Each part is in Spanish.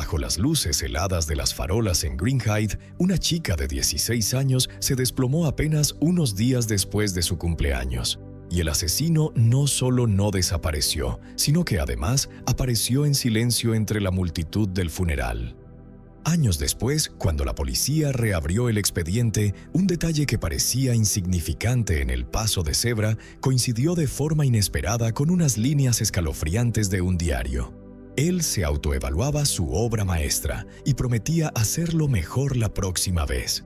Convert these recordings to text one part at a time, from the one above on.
bajo las luces heladas de las farolas en Greenhithe, una chica de 16 años se desplomó apenas unos días después de su cumpleaños. Y el asesino no solo no desapareció, sino que además apareció en silencio entre la multitud del funeral. Años después, cuando la policía reabrió el expediente, un detalle que parecía insignificante en el paso de cebra coincidió de forma inesperada con unas líneas escalofriantes de un diario. Él se autoevaluaba su obra maestra y prometía hacerlo mejor la próxima vez.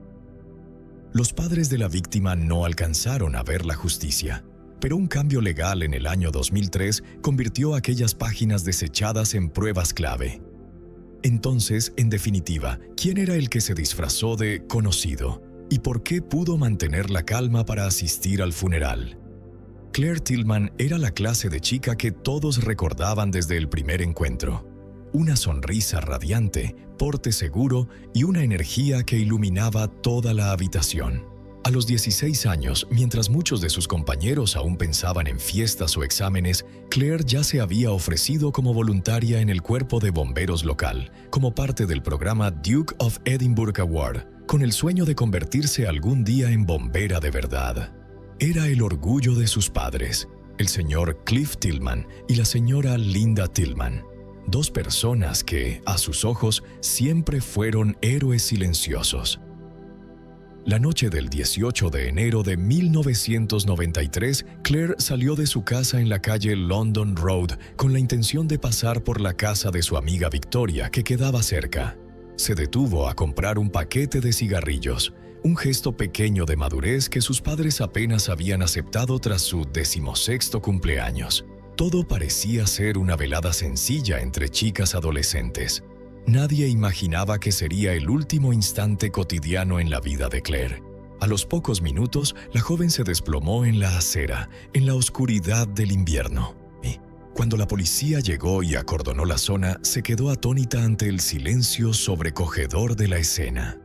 Los padres de la víctima no alcanzaron a ver la justicia, pero un cambio legal en el año 2003 convirtió aquellas páginas desechadas en pruebas clave. Entonces, en definitiva, ¿quién era el que se disfrazó de conocido? ¿Y por qué pudo mantener la calma para asistir al funeral? Claire Tillman era la clase de chica que todos recordaban desde el primer encuentro. Una sonrisa radiante, porte seguro y una energía que iluminaba toda la habitación. A los 16 años, mientras muchos de sus compañeros aún pensaban en fiestas o exámenes, Claire ya se había ofrecido como voluntaria en el cuerpo de bomberos local, como parte del programa Duke of Edinburgh Award, con el sueño de convertirse algún día en bombera de verdad. Era el orgullo de sus padres, el señor Cliff Tillman y la señora Linda Tillman, dos personas que, a sus ojos, siempre fueron héroes silenciosos. La noche del 18 de enero de 1993, Claire salió de su casa en la calle London Road con la intención de pasar por la casa de su amiga Victoria, que quedaba cerca. Se detuvo a comprar un paquete de cigarrillos, un gesto pequeño de madurez que sus padres apenas habían aceptado tras su 16º cumpleaños. Todo parecía ser una velada sencilla entre chicas adolescentes. Nadie imaginaba que sería el último instante cotidiano en la vida de Claire. A los pocos minutos, la joven se desplomó en la acera, en la oscuridad del invierno. Y cuando la policía llegó y acordonó la zona, se quedó atónita ante el silencio sobrecogedor de la escena.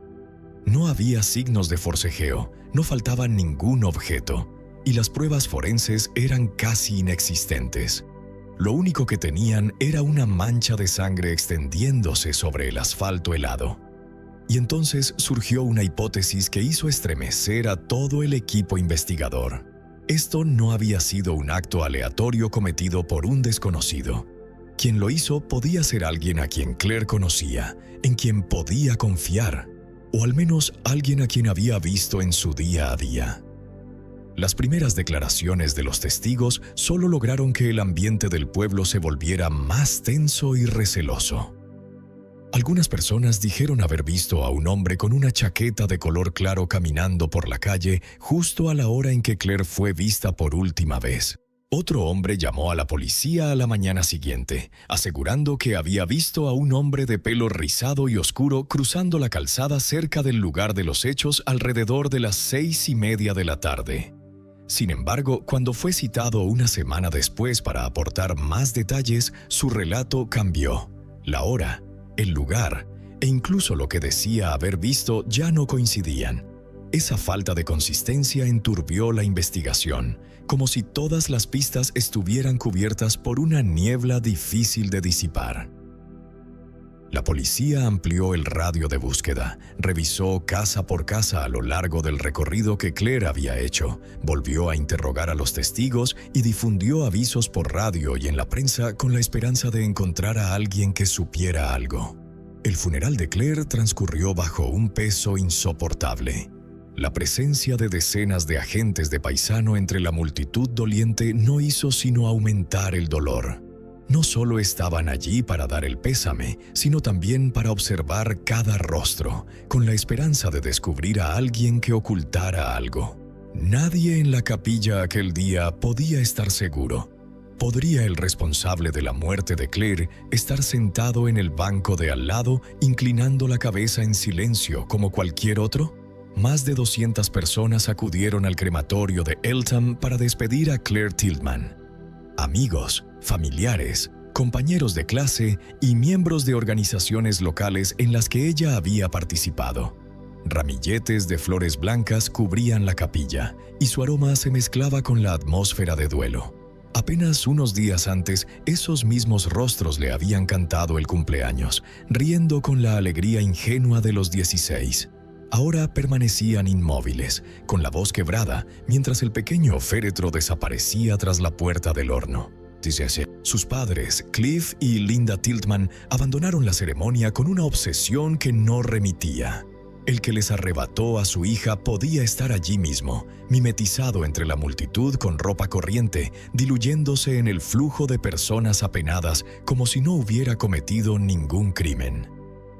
No había signos de forcejeo, no faltaba ningún objeto, y las pruebas forenses eran casi inexistentes. Lo único que tenían era una mancha de sangre extendiéndose sobre el asfalto helado. Y entonces surgió una hipótesis que hizo estremecer a todo el equipo investigador. Esto no había sido un acto aleatorio cometido por un desconocido. Quien lo hizo podía ser alguien a quien Claire conocía, en quien podía confiar, o al menos alguien a quien había visto en su día a día. Las primeras declaraciones de los testigos solo lograron que el ambiente del pueblo se volviera más tenso y receloso. Algunas personas dijeron haber visto a un hombre con una chaqueta de color claro caminando por la calle justo a la hora en que Claire fue vista por última vez. Otro hombre llamó a la policía a la mañana siguiente, asegurando que había visto a un hombre de pelo rizado y oscuro cruzando la calzada cerca del lugar de los hechos alrededor de las 6:30 de la tarde. Sin embargo, cuando fue citado una semana después para aportar más detalles, su relato cambió. La hora, el lugar e incluso lo que decía haber visto ya no coincidían. Esa falta de consistencia enturbió la investigación, como si todas las pistas estuvieran cubiertas por una niebla difícil de disipar. La policía amplió el radio de búsqueda, revisó casa por casa a lo largo del recorrido que Claire había hecho, volvió a interrogar a los testigos y difundió avisos por radio y en la prensa con la esperanza de encontrar a alguien que supiera algo. El funeral de Claire transcurrió bajo un peso insoportable. La presencia de decenas de agentes de paisano entre la multitud doliente no hizo sino aumentar el dolor. No solo estaban allí para dar el pésame, sino también para observar cada rostro, con la esperanza de descubrir a alguien que ocultara algo. Nadie en la capilla aquel día podía estar seguro. ¿Podría el responsable de la muerte de Claire estar sentado en el banco de al lado, inclinando la cabeza en silencio como cualquier otro? Más de 200 personas acudieron al crematorio de Eltham para despedir a Claire Tillman. Amigos, familiares, compañeros de clase y miembros de organizaciones locales en las que ella había participado. Ramilletes de flores blancas cubrían la capilla y su aroma se mezclaba con la atmósfera de duelo. Apenas unos días antes, esos mismos rostros le habían cantado el cumpleaños, riendo con la alegría ingenua de los 16. Ahora permanecían inmóviles, con la voz quebrada, mientras el pequeño féretro desaparecía tras la puerta del horno. Sus padres, Cliff y Linda Tiltman, abandonaron la ceremonia con una obsesión que no remitía. El que les arrebató a su hija podía estar allí mismo, mimetizado entre la multitud con ropa corriente, diluyéndose en el flujo de personas apenadas como si no hubiera cometido ningún crimen.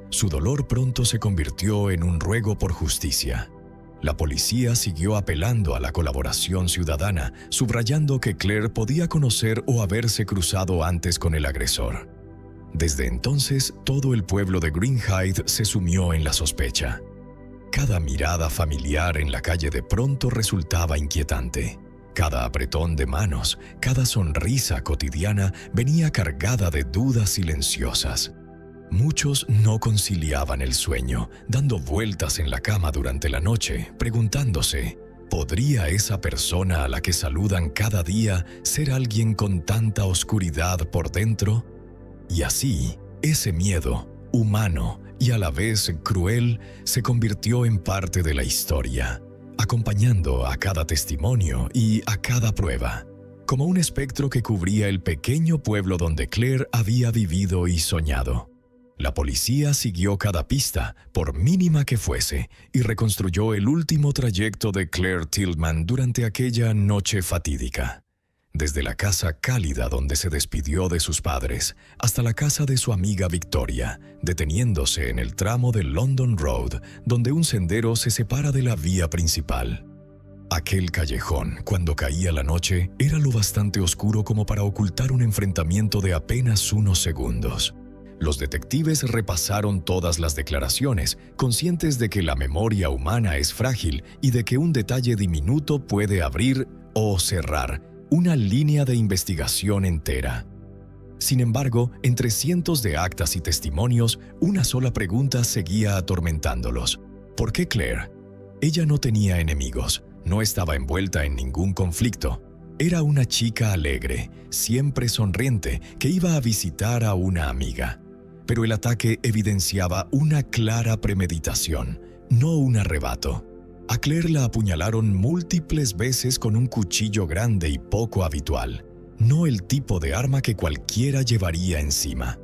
Su dolor pronto se convirtió en un ruego por justicia. La policía siguió apelando a la colaboración ciudadana, subrayando que Claire podía conocer o haberse cruzado antes con el agresor. Desde entonces, todo el pueblo de Greenhithe se sumió en la sospecha. Cada mirada familiar en la calle de pronto resultaba inquietante. Cada apretón de manos, cada sonrisa cotidiana venía cargada de dudas silenciosas. Muchos no conciliaban el sueño, dando vueltas en la cama durante la noche, preguntándose, ¿podría esa persona a la que saludan cada día ser alguien con tanta oscuridad por dentro? Y así, ese miedo, humano y a la vez cruel, se convirtió en parte de la historia, acompañando a cada testimonio y a cada prueba, como un espectro que cubría el pequeño pueblo donde Claire había vivido y soñado. La policía siguió cada pista, por mínima que fuese, y reconstruyó el último trayecto de Claire Tiltman durante aquella noche fatídica. Desde la casa cálida donde se despidió de sus padres, hasta la casa de su amiga Victoria, deteniéndose en el tramo de London Road, donde un sendero se separa de la vía principal. Aquel callejón, cuando caía la noche, era lo bastante oscuro como para ocultar un enfrentamiento de apenas unos segundos. Los detectives repasaron todas las declaraciones, conscientes de que la memoria humana es frágil y de que un detalle diminuto puede abrir o cerrar una línea de investigación entera. Sin embargo, entre cientos de actas y testimonios, una sola pregunta seguía atormentándolos. ¿Por qué Claire? Ella no tenía enemigos, no estaba envuelta en ningún conflicto. Era una chica alegre, siempre sonriente, que iba a visitar a una amiga. Pero el ataque evidenciaba una clara premeditación, no un arrebato. A Claire la apuñalaron múltiples veces con un cuchillo grande y poco habitual, no el tipo de arma que cualquiera llevaría encima.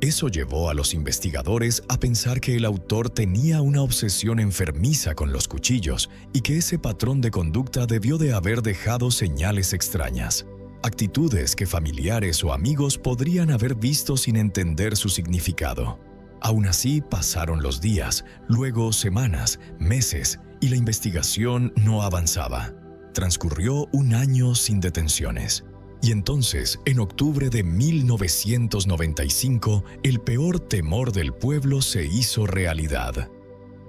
Eso llevó a los investigadores a pensar que el autor tenía una obsesión enfermiza con los cuchillos y que ese patrón de conducta debió de haber dejado señales extrañas. Actitudes que familiares o amigos podrían haber visto sin entender su significado. Aún así, pasaron los días, luego semanas, meses, y la investigación no avanzaba. Transcurrió un año sin detenciones. Y entonces, en octubre de 1995, el peor temor del pueblo se hizo realidad.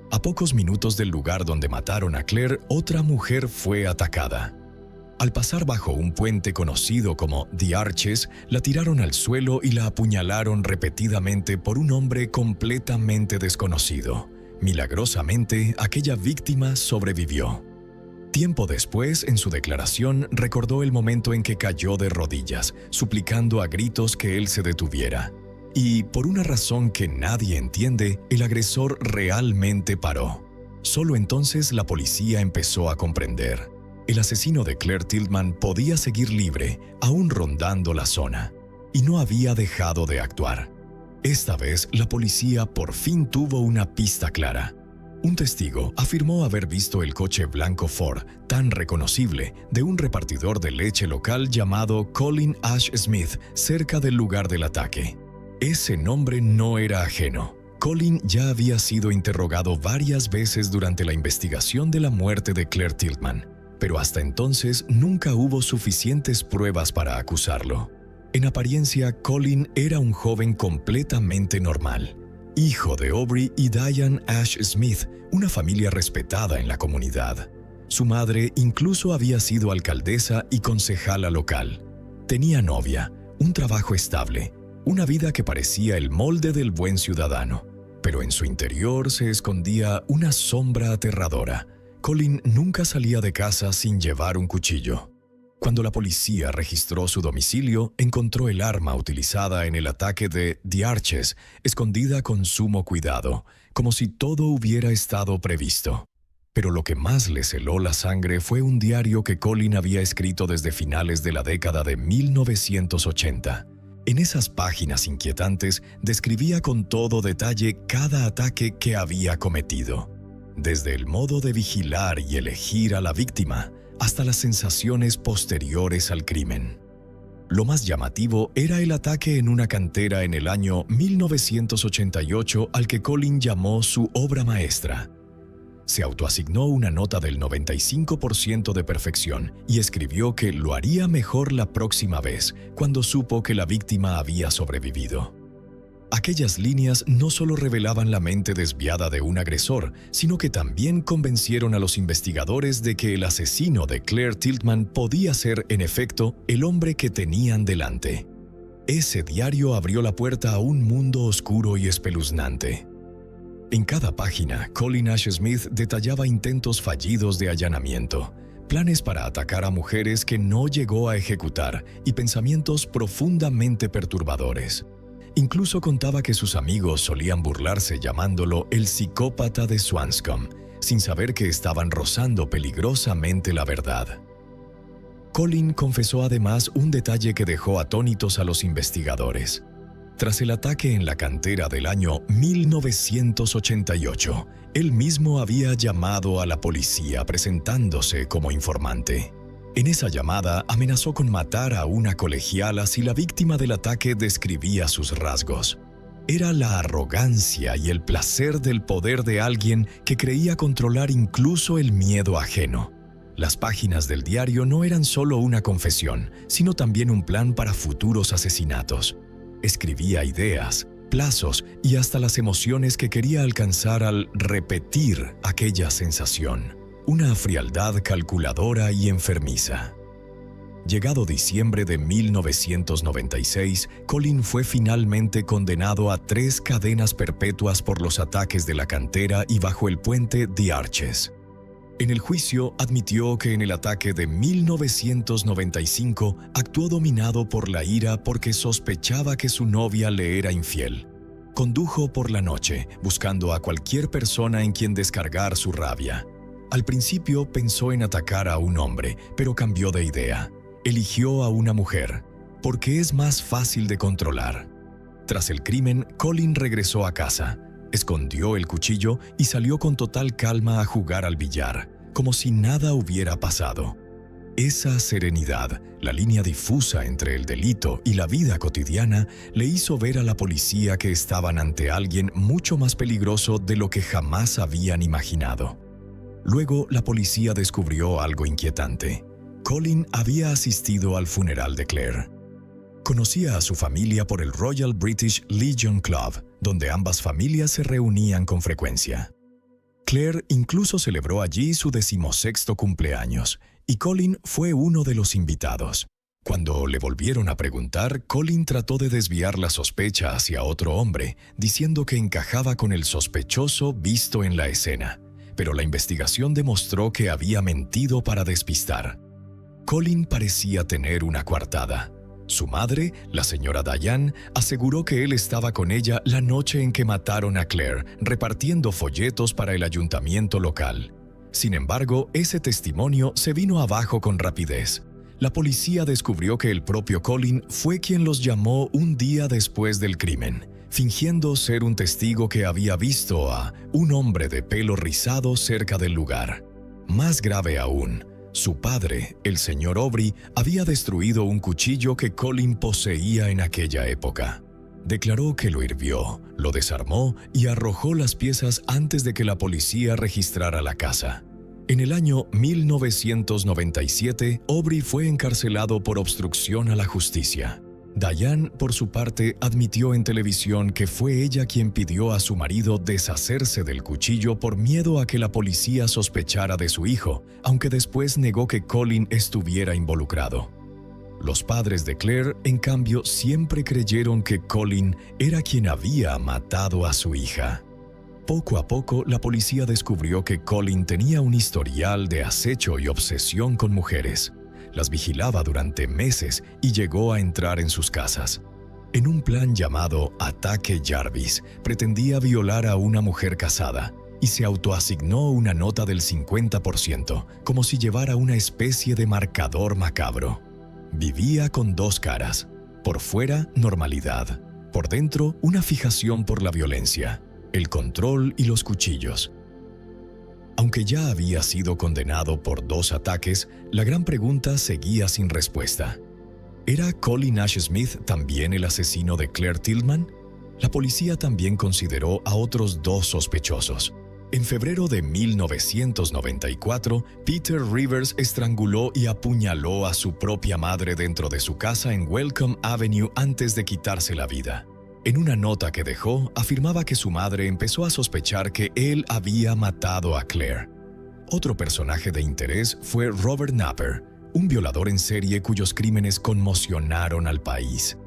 A pocos minutos del lugar donde mataron a Claire, otra mujer fue atacada. Al pasar bajo un puente conocido como The Arches, la tiraron al suelo y la apuñalaron repetidamente por un hombre completamente desconocido. Milagrosamente, aquella víctima sobrevivió. Tiempo después, en su declaración, recordó el momento en que cayó de rodillas, suplicando a gritos que él se detuviera. Y, por una razón que nadie entiende, el agresor realmente paró. Solo entonces la policía empezó a comprender. El asesino de Claire Tiltman podía seguir libre, aún rondando la zona, y no había dejado de actuar. Esta vez, la policía por fin tuvo una pista clara. Un testigo afirmó haber visto el coche blanco Ford, tan reconocible, de un repartidor de leche local llamado Colin Ash Smith, cerca del lugar del ataque. Ese nombre no era ajeno. Colin ya había sido interrogado varias veces durante la investigación de la muerte de Claire Tiltman, pero hasta entonces nunca hubo suficientes pruebas para acusarlo. En apariencia, Colin era un joven completamente normal, hijo de Aubrey y Diane Ash Smith, una familia respetada en la comunidad. Su madre incluso había sido alcaldesa y concejala local. Tenía novia, un trabajo estable, una vida que parecía el molde del buen ciudadano, pero en su interior se escondía una sombra aterradora. Colin nunca salía de casa sin llevar un cuchillo. Cuando la policía registró su domicilio, encontró el arma utilizada en el ataque de The Arches, escondida con sumo cuidado, como si todo hubiera estado previsto. Pero lo que más le heló la sangre fue un diario que Colin había escrito desde finales de la década de 1980. En esas páginas inquietantes describía con todo detalle cada ataque que había cometido, desde el modo de vigilar y elegir a la víctima hasta las sensaciones posteriores al crimen. Lo más llamativo era el ataque en una cantera en el año 1988 al que Colin llamó su obra maestra. Se autoasignó una nota del 95% de perfección y escribió que lo haría mejor la próxima vez, cuando supo que la víctima había sobrevivido. Aquellas líneas no solo revelaban la mente desviada de un agresor, sino que también convencieron a los investigadores de que el asesino de Claire Tiltman podía ser, en efecto, el hombre que tenían delante. Ese diario abrió la puerta a un mundo oscuro y espeluznante. En cada página, Colin Ashe Smith detallaba intentos fallidos de allanamiento, planes para atacar a mujeres que no llegó a ejecutar y pensamientos profundamente perturbadores. Incluso contaba que sus amigos solían burlarse llamándolo el psicópata de Swanscombe, sin saber que estaban rozando peligrosamente la verdad. Colin confesó además un detalle que dejó atónitos a los investigadores. Tras el ataque en la cantera del año 1988, él mismo había llamado a la policía presentándose como informante. En esa llamada amenazó con matar a una colegiala si la víctima del ataque describía sus rasgos. Era la arrogancia y el placer del poder de alguien que creía controlar incluso el miedo ajeno. Las páginas del diario no eran solo una confesión, sino también un plan para futuros asesinatos. Escribía ideas, plazos y hasta las emociones que quería alcanzar al repetir aquella sensación. Una frialdad calculadora y enfermiza. Llegado diciembre de 1996, Colin fue finalmente condenado a 3 cadenas perpetuas por los ataques de la cantera y bajo el puente The Arches. En el juicio admitió que en el ataque de 1995 actuó dominado por la ira porque sospechaba que su novia le era infiel. Condujo por la noche, buscando a cualquier persona en quien descargar su rabia. Al principio pensó en atacar a un hombre, pero cambió de idea. Eligió a una mujer, porque es más fácil de controlar. Tras el crimen, Colin regresó a casa, escondió el cuchillo y salió con total calma a jugar al billar, como si nada hubiera pasado. Esa serenidad, la línea difusa entre el delito y la vida cotidiana, le hizo ver a la policía que estaban ante alguien mucho más peligroso de lo que jamás habían imaginado. Luego, la policía descubrió algo inquietante. Colin había asistido al funeral de Claire. Conocía a su familia por el Royal British Legion Club, donde ambas familias se reunían con frecuencia. Claire incluso celebró allí su 16º cumpleaños, y Colin fue uno de los invitados. Cuando le volvieron a preguntar, Colin trató de desviar la sospecha hacia otro hombre, diciendo que encajaba con el sospechoso visto en la escena. Pero la investigación demostró que había mentido para despistar. Colin parecía tener una coartada. Su madre, la señora Diane, aseguró que él estaba con ella la noche en que mataron a Claire, repartiendo folletos para el ayuntamiento local. Sin embargo, ese testimonio se vino abajo con rapidez. La policía descubrió que el propio Colin fue quien los llamó un día después del crimen, fingiendo ser un testigo que había visto a un hombre de pelo rizado cerca del lugar. Más grave aún, su padre, el señor Aubrey, había destruido un cuchillo que Colin poseía en aquella época. Declaró que lo hirvió, lo desarmó y arrojó las piezas antes de que la policía registrara la casa. En el año 1997, Aubrey fue encarcelado por obstrucción a la justicia. Diane, por su parte, admitió en televisión que fue ella quien pidió a su marido deshacerse del cuchillo por miedo a que la policía sospechara de su hijo, aunque después negó que Colin estuviera involucrado. Los padres de Claire, en cambio, siempre creyeron que Colin era quien había matado a su hija. Poco a poco, la policía descubrió que Colin tenía un historial de acecho y obsesión con mujeres. las vigilaba durante meses y llegó a entrar en sus casas. En un plan llamado Ataque Jarvis, pretendía violar a una mujer casada y se autoasignó una nota del 50%, como si llevara una especie de marcador macabro. Vivía con dos caras: por fuera, normalidad; por dentro, una fijación por la violencia, el control y los cuchillos. Aunque ya había sido condenado por 2 ataques, la gran pregunta seguía sin respuesta. ¿Era Colin Ash Smith también el asesino de Claire Tilghman? La policía también consideró a otros 2 sospechosos. En febrero de 1994, Peter Rivers estranguló y apuñaló a su propia madre dentro de su casa en Welcome Avenue antes de quitarse la vida. En una nota que dejó, afirmaba que su madre empezó a sospechar que él había matado a Claire. Otro personaje de interés fue Robert Napper, un violador en serie cuyos crímenes conmocionaron al país.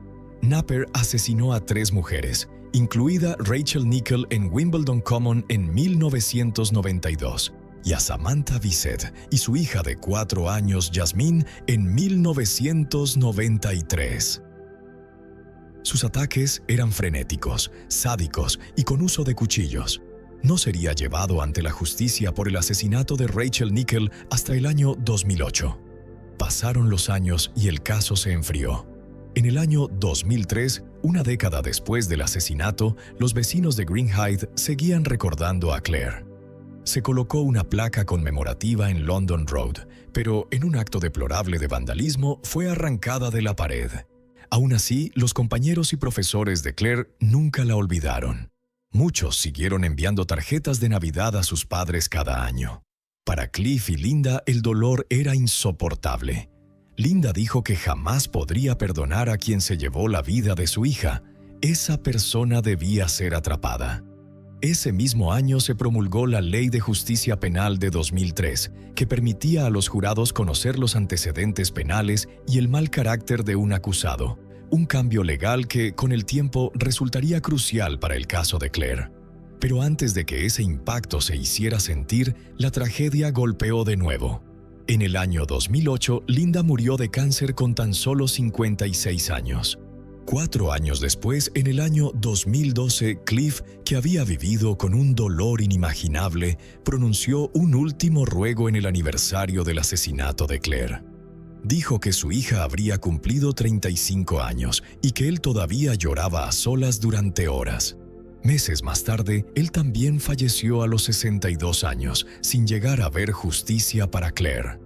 Napper asesinó a 3 mujeres, incluida Rachel Nichols en Wimbledon Common en 1992, y a Samantha Bissett y su hija de 4 años, Jasmine, en 1993. Sus ataques eran frenéticos, sádicos y con uso de cuchillos. No sería llevado ante la justicia por el asesinato de Rachel Nichols hasta el año 2008. Pasaron los años y el caso se enfrió. En el año 2003, una década después del asesinato, los vecinos de Greenhithe seguían recordando a Claire. Se colocó una placa conmemorativa en London Road, pero en un acto deplorable de vandalismo fue arrancada de la pared. Aún así, los compañeros y profesores de Claire nunca la olvidaron. Muchos siguieron enviando tarjetas de Navidad a sus padres cada año. Para Cliff y Linda, el dolor era insoportable. Linda dijo que jamás podría perdonar a quien se llevó la vida de su hija. Esa persona debía ser atrapada. Ese mismo año se promulgó la Ley de Justicia Penal de 2003, que permitía a los jurados conocer los antecedentes penales y el mal carácter de un acusado, un cambio legal que, con el tiempo, resultaría crucial para el caso de Claire. Pero antes de que ese impacto se hiciera sentir, la tragedia golpeó de nuevo. En el año 2008, Linda murió de cáncer con tan solo 56 años. 4 años después, en el año 2012, Cliff, que había vivido con un dolor inimaginable, pronunció un último ruego en el aniversario del asesinato de Claire. Dijo que su hija habría cumplido 35 años y que él todavía lloraba a solas durante horas. Meses más tarde, él también falleció a los 62 años, sin llegar a ver justicia para Claire.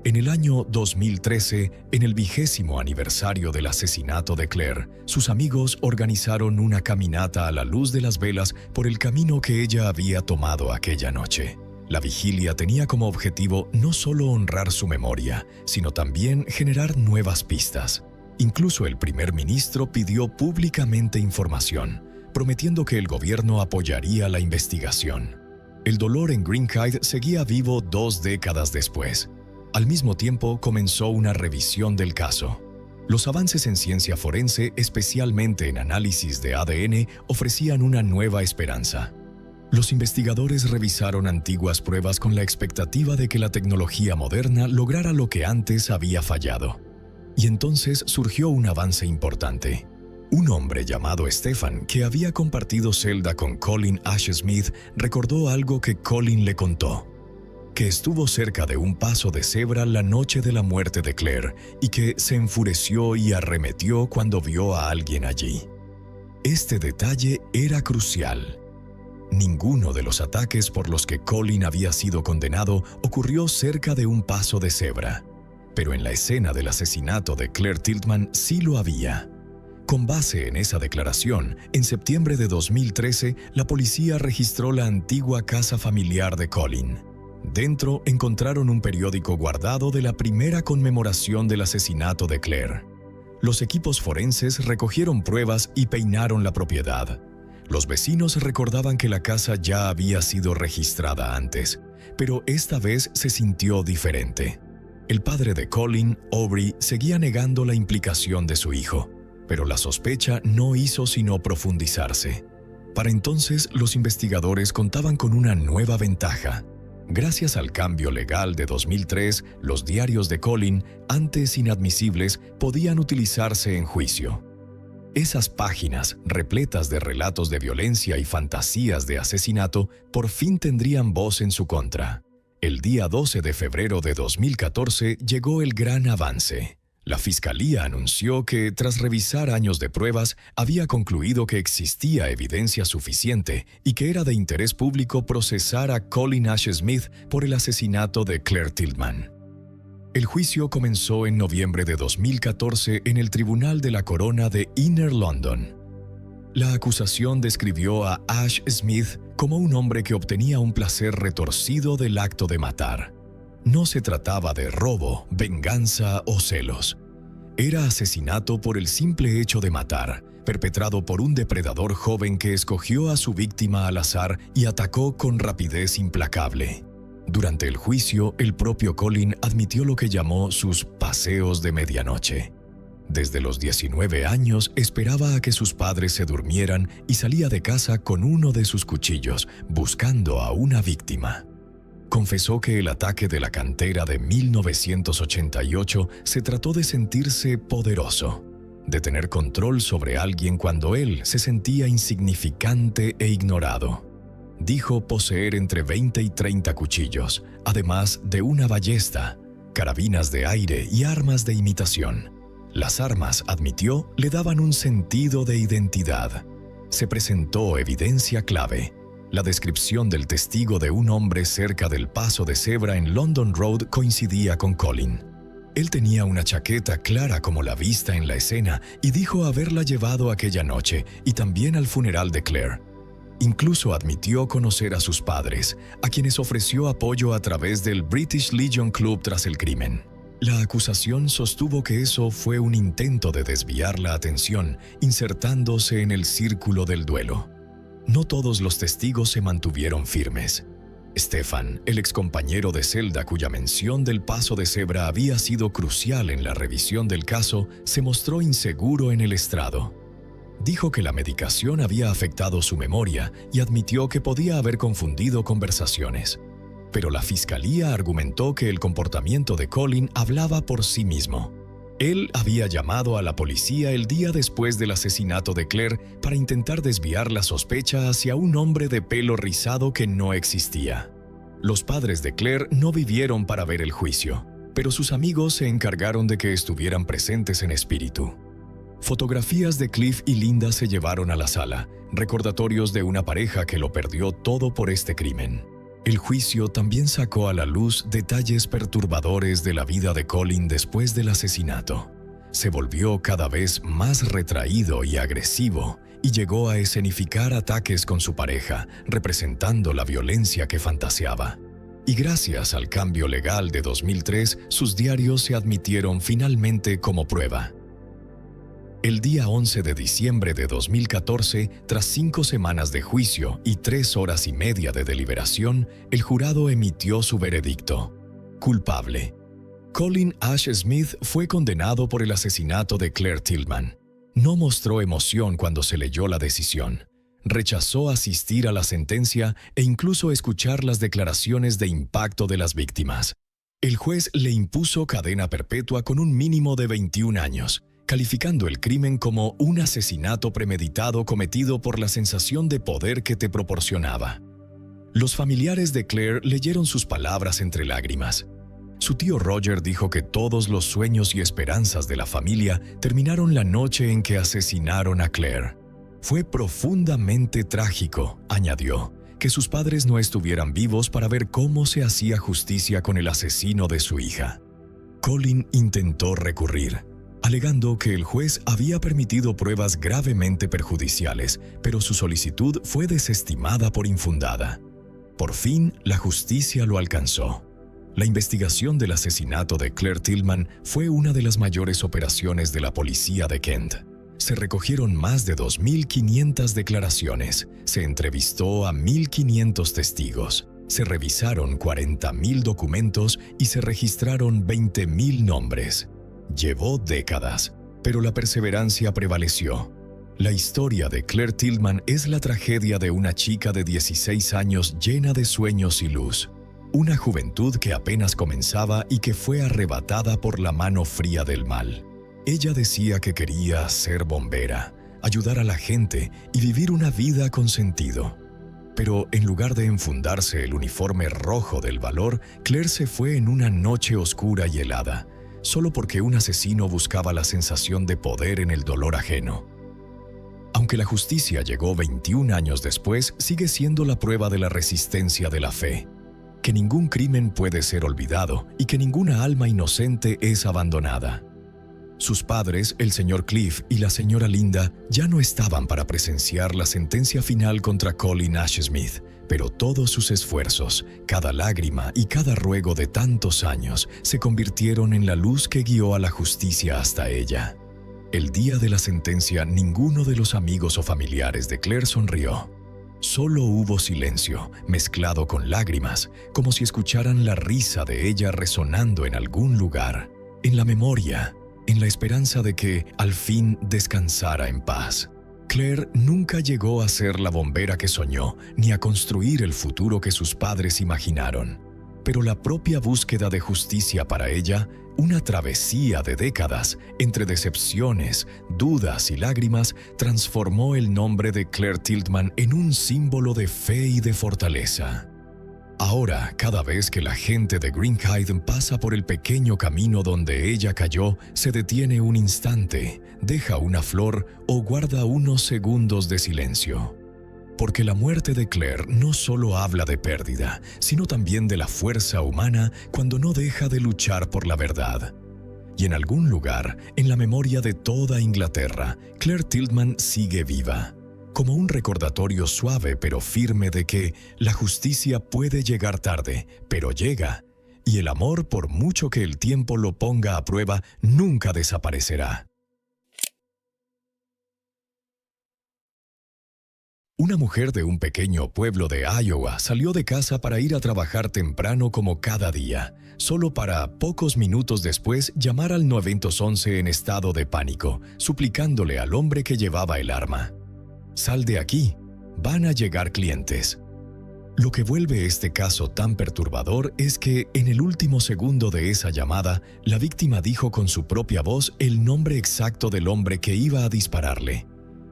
En el año 2013, en el 20º aniversario del asesinato de Claire, sus amigos organizaron una caminata a la luz de las velas por el camino que ella había tomado aquella noche. La vigilia tenía como objetivo no solo honrar su memoria, sino también generar nuevas pistas. Incluso el primer ministro pidió públicamente información, prometiendo que el gobierno apoyaría la investigación. El dolor en Greenhithe seguía vivo 2 décadas después. Al mismo tiempo, comenzó una revisión del caso. Los avances en ciencia forense, especialmente en análisis de ADN, ofrecían una nueva esperanza. Los investigadores revisaron antiguas pruebas con la expectativa de que la tecnología moderna lograra lo que antes había fallado. Y entonces surgió un avance importante. Un hombre llamado Stefan, que había compartido celda con Colin Ash Smith, recordó algo que Colin le contó: que estuvo cerca de un paso de cebra la noche de la muerte de Claire y que se enfureció y arremetió cuando vio a alguien allí. Este detalle era crucial. Ninguno de los ataques por los que Colin había sido condenado ocurrió cerca de un paso de cebra, pero en la escena del asesinato de Claire Tilghman sí lo había. Con base en esa declaración, en septiembre de 2013, la policía registró la antigua casa familiar de Colin. Dentro encontraron un periódico guardado de la primera conmemoración del asesinato de Claire. Los equipos forenses recogieron pruebas y peinaron la propiedad. Los vecinos recordaban que la casa ya había sido registrada antes, pero esta vez se sintió diferente. El padre de Colin, Aubrey, seguía negando la implicación de su hijo, pero la sospecha no hizo sino profundizarse. Para entonces, los investigadores contaban con una nueva ventaja. Gracias al cambio legal de 2003, los diarios de Colin, antes inadmisibles, podían utilizarse en juicio. Esas páginas, repletas de relatos de violencia y fantasías de asesinato, por fin tendrían voz en su contra. El día 12 de febrero de 2014 llegó el gran avance. La Fiscalía anunció que, tras revisar años de pruebas, había concluido que existía evidencia suficiente y que era de interés público procesar a Colin Ash Smith por el asesinato de Claire Tilghman. El juicio comenzó en noviembre de 2014 en el Tribunal de la Corona de Inner London. La acusación describió a Ash Smith como un hombre que obtenía un placer retorcido del acto de matar. No se trataba de robo, venganza o celos. Era asesinato por el simple hecho de matar, perpetrado por un depredador joven que escogió a su víctima al azar y atacó con rapidez implacable. Durante el juicio, el propio Colin admitió lo que llamó sus paseos de medianoche. Desde los 19 años esperaba a que sus padres se durmieran y salía de casa con uno de sus cuchillos, buscando a una víctima. Confesó que el ataque de la cantera de 1988 se trató de sentirse poderoso, de tener control sobre alguien cuando él se sentía insignificante e ignorado. Dijo poseer entre 20 y 30 cuchillos, además de una ballesta, carabinas de aire y armas de imitación. Las armas, admitió, le daban un sentido de identidad. Se presentó evidencia clave. La descripción del testigo de un hombre cerca del paso de cebra en London Road coincidía con Colin. Él tenía una chaqueta clara como la vista en la escena y dijo haberla llevado aquella noche y también al funeral de Claire. Incluso admitió conocer a sus padres, a quienes ofreció apoyo a través del British Legion Club tras el crimen. La acusación sostuvo que eso fue un intento de desviar la atención, insertándose en el círculo del duelo. No todos los testigos se mantuvieron firmes. Stefan, el excompañero de celda cuya mención del paso de cebra había sido crucial en la revisión del caso, se mostró inseguro en el estrado. Dijo que la medicación había afectado su memoria y admitió que podía haber confundido conversaciones. Pero la fiscalía argumentó que el comportamiento de Colin hablaba por sí mismo. Él había llamado a la policía el día después del asesinato de Claire para intentar desviar la sospecha hacia un hombre de pelo rizado que no existía. Los padres de Claire no vivieron para ver el juicio, pero sus amigos se encargaron de que estuvieran presentes en espíritu. Fotografías de Cliff y Linda se llevaron a la sala, recordatorios de una pareja que lo perdió todo por este crimen. El juicio también sacó a la luz detalles perturbadores de la vida de Colin después del asesinato. Se volvió cada vez más retraído y agresivo y llegó a escenificar ataques con su pareja, representando la violencia que fantaseaba. Y gracias al cambio legal de 2003, sus diarios se admitieron finalmente como prueba. El día 11 de diciembre de 2014, tras 5 semanas de juicio y 3 horas y media de deliberación, el jurado emitió su veredicto: culpable. Colin Ash Smith fue condenado por el asesinato de Claire Tilghman. No mostró emoción cuando se leyó la decisión. Rechazó asistir a la sentencia e incluso escuchar las declaraciones de impacto de las víctimas. El juez le impuso cadena perpetua con un mínimo de 21 años. Calificando el crimen como un asesinato premeditado cometido por la sensación de poder que te proporcionaba. Los familiares de Claire leyeron sus palabras entre lágrimas. Su tío Roger dijo que todos los sueños y esperanzas de la familia terminaron la noche en que asesinaron a Claire. Fue profundamente trágico, añadió, que sus padres no estuvieran vivos para ver cómo se hacía justicia con el asesino de su hija. Colin intentó recurrir, alegando que el juez había permitido pruebas gravemente perjudiciales, pero su solicitud fue desestimada por infundada. Por fin, la justicia lo alcanzó. La investigación del asesinato de Claire Tilghman fue una de las mayores operaciones de la policía de Kent. Se recogieron más de 2.500 declaraciones, se entrevistó a 1.500 testigos, se revisaron 40.000 documentos y se registraron 20.000 nombres. Llevó décadas, pero la perseverancia prevaleció. La historia de Claire Tilghman es la tragedia de una chica de 16 años llena de sueños y luz. una juventud que apenas comenzaba y que fue arrebatada por la mano fría del mal. Ella decía que quería ser bombera, ayudar a la gente y vivir una vida con sentido. Pero en lugar de enfundarse el uniforme rojo del valor, Claire se fue en una noche oscura y helada, solo porque un asesino buscaba la sensación de poder en el dolor ajeno. Aunque la justicia llegó 21 años después, sigue siendo la prueba de la resistencia de la fe, que ningún crimen puede ser olvidado y que ninguna alma inocente es abandonada. Sus padres, el señor Cliff y la señora Linda, ya no estaban para presenciar la sentencia final contra Colin Ashsmith, pero todos sus esfuerzos, cada lágrima y cada ruego de tantos años se convirtieron en la luz que guió a la justicia hasta ella. El día de la sentencia, ninguno de los amigos o familiares de Claire sonrió. Solo hubo silencio, mezclado con lágrimas, como si escucharan la risa de ella resonando en algún lugar, en la memoria, en la esperanza de que, al fin, descansara en paz. Claire nunca llegó a ser la bombera que soñó, ni a construir el futuro que sus padres imaginaron. Pero la propia búsqueda de justicia para ella, una travesía de décadas, entre decepciones, dudas y lágrimas, transformó el nombre de Claire Tilghman en un símbolo de fe y de fortaleza. Ahora, cada vez que la gente de Greenhithe pasa por el pequeño camino donde ella cayó, se detiene un instante, deja una flor o guarda unos segundos de silencio. Porque la muerte de Claire no solo habla de pérdida, sino también de la fuerza humana cuando no deja de luchar por la verdad. Y en algún lugar, en la memoria de toda Inglaterra, Claire Tilghman sigue viva, como un recordatorio suave pero firme de que la justicia puede llegar tarde, pero llega, y el amor, por mucho que el tiempo lo ponga a prueba, nunca desaparecerá. Una mujer de un pequeño pueblo de Iowa salió de casa para ir a trabajar temprano como cada día, solo para, pocos minutos después, llamar al 911 en estado de pánico, suplicándole al hombre que llevaba el arma: «Sal de aquí, van a llegar clientes». Lo que vuelve este caso tan perturbador es que, en el último segundo de esa llamada, la víctima dijo con su propia voz el nombre exacto del hombre que iba a dispararle.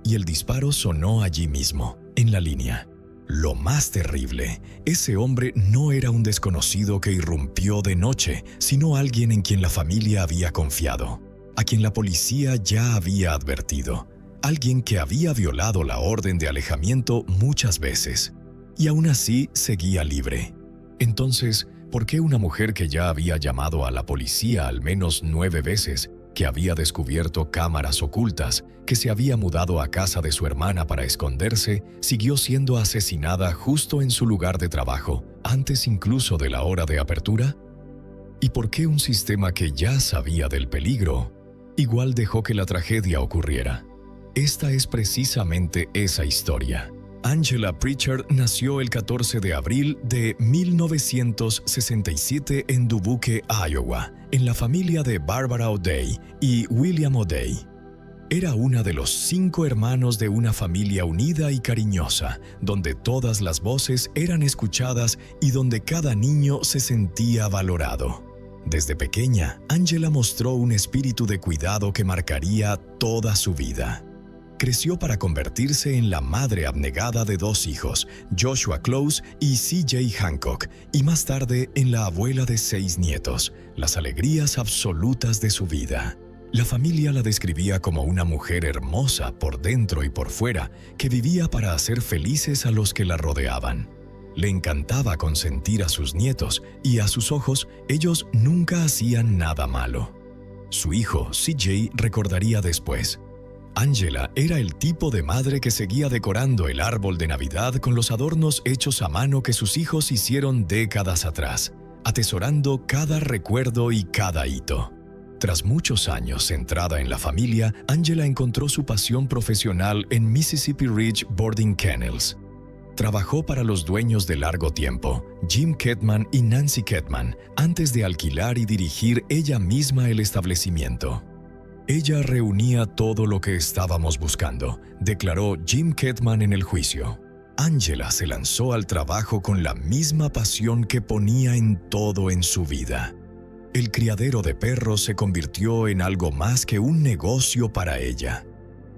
Y el disparo sonó allí mismo, en la línea. Lo más terrible, ese hombre no era un desconocido que irrumpió de noche, sino alguien en quien la familia había confiado, a quien la policía ya había advertido, alguien que había violado la orden de alejamiento muchas veces, y aún así seguía libre. Entonces, ¿por qué una mujer que ya había llamado a la policía al menos 9 veces, que había descubierto cámaras ocultas, que se había mudado a casa de su hermana para esconderse, siguió siendo asesinada justo en su lugar de trabajo, antes incluso de la hora de apertura? ¿Y por qué un sistema que ya sabía del peligro, igual dejó que la tragedia ocurriera? Esta es precisamente esa historia. Angela Pritchard nació el 14 de abril de 1967 en Dubuque, Iowa, en la familia de Barbara O'Day y William O'Day. Era una de los 5 hermanos de una familia unida y cariñosa, donde todas las voces eran escuchadas y donde cada niño se sentía valorado. Desde pequeña, Angela mostró un espíritu de cuidado que marcaría toda su vida. Creció para convertirse en la madre abnegada de 2 hijos, Joshua Close y C.J. Hancock, y más tarde en la abuela de 6 nietos, las alegrías absolutas de su vida. La familia la describía como una mujer hermosa por dentro y por fuera, que vivía para hacer felices a los que la rodeaban. Le encantaba consentir a sus nietos y a sus ojos ellos nunca hacían nada malo. Su hijo, C.J., recordaría después: Angela era el tipo de madre que seguía decorando el árbol de Navidad con los adornos hechos a mano que sus hijos hicieron décadas atrás, atesorando cada recuerdo y cada hito. Tras muchos años centrada en la familia, Angela encontró su pasión profesional en Mississippi Ridge Boarding Kennels. Trabajó para los dueños de largo tiempo, Jim Ketman y Nancy Ketman, antes de alquilar y dirigir ella misma el establecimiento. Ella reunía todo lo que estábamos buscando, declaró Jim Ketman en el juicio. Angela se lanzó al trabajo con la misma pasión que ponía en todo en su vida. El criadero de perros se convirtió en algo más que un negocio para ella.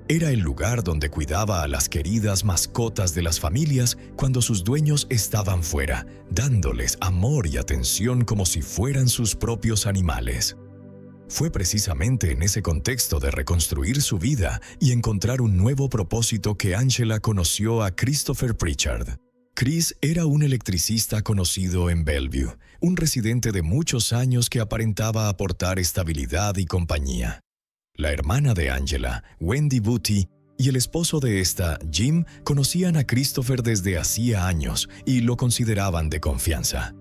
Era el lugar donde cuidaba a las queridas mascotas de las familias cuando sus dueños estaban fuera, dándoles amor y atención como si fueran sus propios animales. Fue precisamente en ese contexto de reconstruir su vida y encontrar un nuevo propósito que Angela conoció a Christopher Pritchard. Chris era un electricista conocido en Bellevue, un residente de muchos años que aparentaba aportar estabilidad y compañía. La hermana de Angela, Wendy Booty, y el esposo de esta, Jim, conocían a Christopher desde hacía años y lo consideraban de confianza.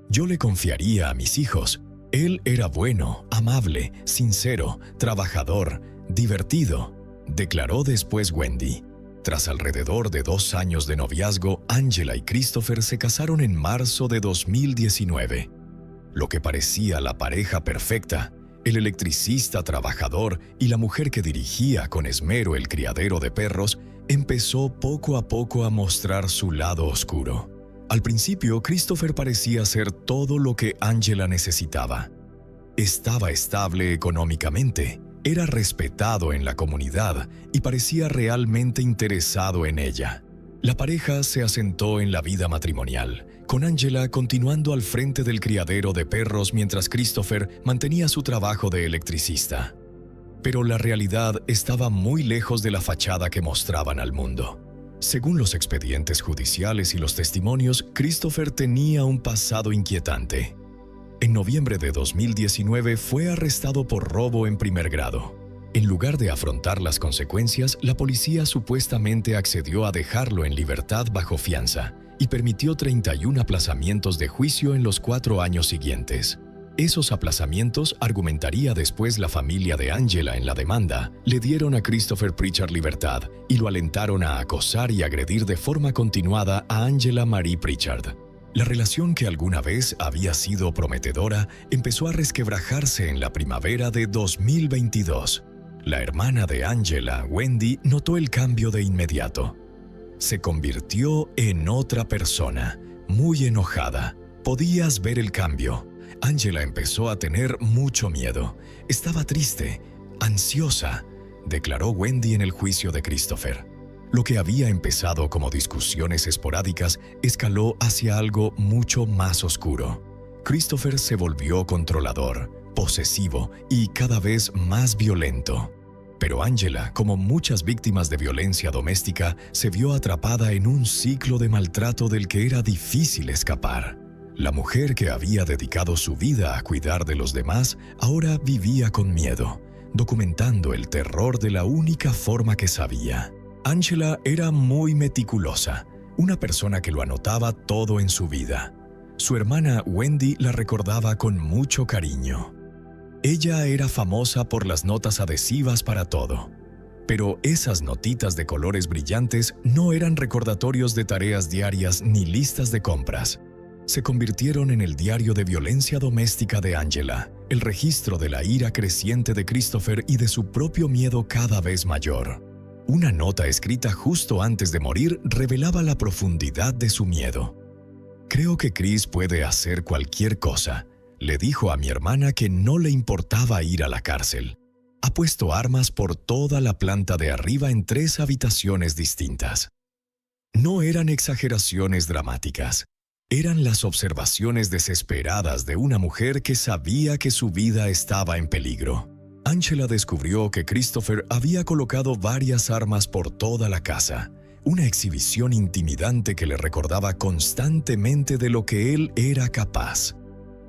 «Yo le confiaría a mis hijos. Él era bueno, amable, sincero, trabajador, divertido», declaró después Wendy. Tras alrededor de 2 años de noviazgo, Angela y Christopher se casaron en marzo de 2019. Lo que parecía la pareja perfecta, el electricista trabajador y la mujer que dirigía con esmero el criadero de perros, empezó poco a poco a mostrar su lado oscuro. Al principio, Christopher parecía ser todo lo que Angela necesitaba. Estaba estable económicamente, era respetado en la comunidad y parecía realmente interesado en ella. La pareja se asentó en la vida matrimonial, con Angela continuando al frente del criadero de perros mientras Christopher mantenía su trabajo de electricista. Pero la realidad estaba muy lejos de la fachada que mostraban al mundo. Según los expedientes judiciales y los testimonios, Christopher tenía un pasado inquietante. En noviembre de 2019 fue arrestado por robo en primer grado. En lugar de afrontar las consecuencias, la policía supuestamente accedió a dejarlo en libertad bajo fianza y permitió 31 aplazamientos de juicio en los 4 años siguientes. Esos aplazamientos, argumentaría después la familia de Angela en la demanda, le dieron a Christopher Pritchard libertad y lo alentaron a acosar y agredir de forma continuada a Angela Marie Pritchard. La relación que alguna vez había sido prometedora empezó a resquebrajarse en la primavera de 2022. La hermana de Angela, Wendy, notó el cambio de inmediato. Se convirtió en otra persona, muy enojada. Podías ver el cambio. Angela empezó a tener mucho miedo. Estaba triste, ansiosa, declaró Wendy en el juicio de Christopher. Lo que había empezado como discusiones esporádicas escaló hacia algo mucho más oscuro. Christopher se volvió controlador, posesivo y cada vez más violento. Pero Angela, como muchas víctimas de violencia doméstica, se vio atrapada en un ciclo de maltrato del que era difícil escapar. La mujer que había dedicado su vida a cuidar de los demás ahora vivía con miedo, documentando el terror de la única forma que sabía. Angela era muy meticulosa, una persona que lo anotaba todo en su vida. Su hermana Wendy la recordaba con mucho cariño. Ella era famosa por las notas adhesivas para todo. Pero esas notitas de colores brillantes no eran recordatorios de tareas diarias ni listas de compras. Se convirtieron en el diario de violencia doméstica de Angela, el registro de la ira creciente de Christopher y de su propio miedo cada vez mayor. Una nota escrita justo antes de morir revelaba la profundidad de su miedo. «Creo que Chris puede hacer cualquier cosa», le dijo a mi hermana que no le importaba ir a la cárcel. «Ha puesto armas por toda la planta de arriba en 3 habitaciones distintas». No eran exageraciones dramáticas. Eran las observaciones desesperadas de una mujer que sabía que su vida estaba en peligro. Angela descubrió que Christopher había colocado varias armas por toda la casa, una exhibición intimidante que le recordaba constantemente de lo que él era capaz.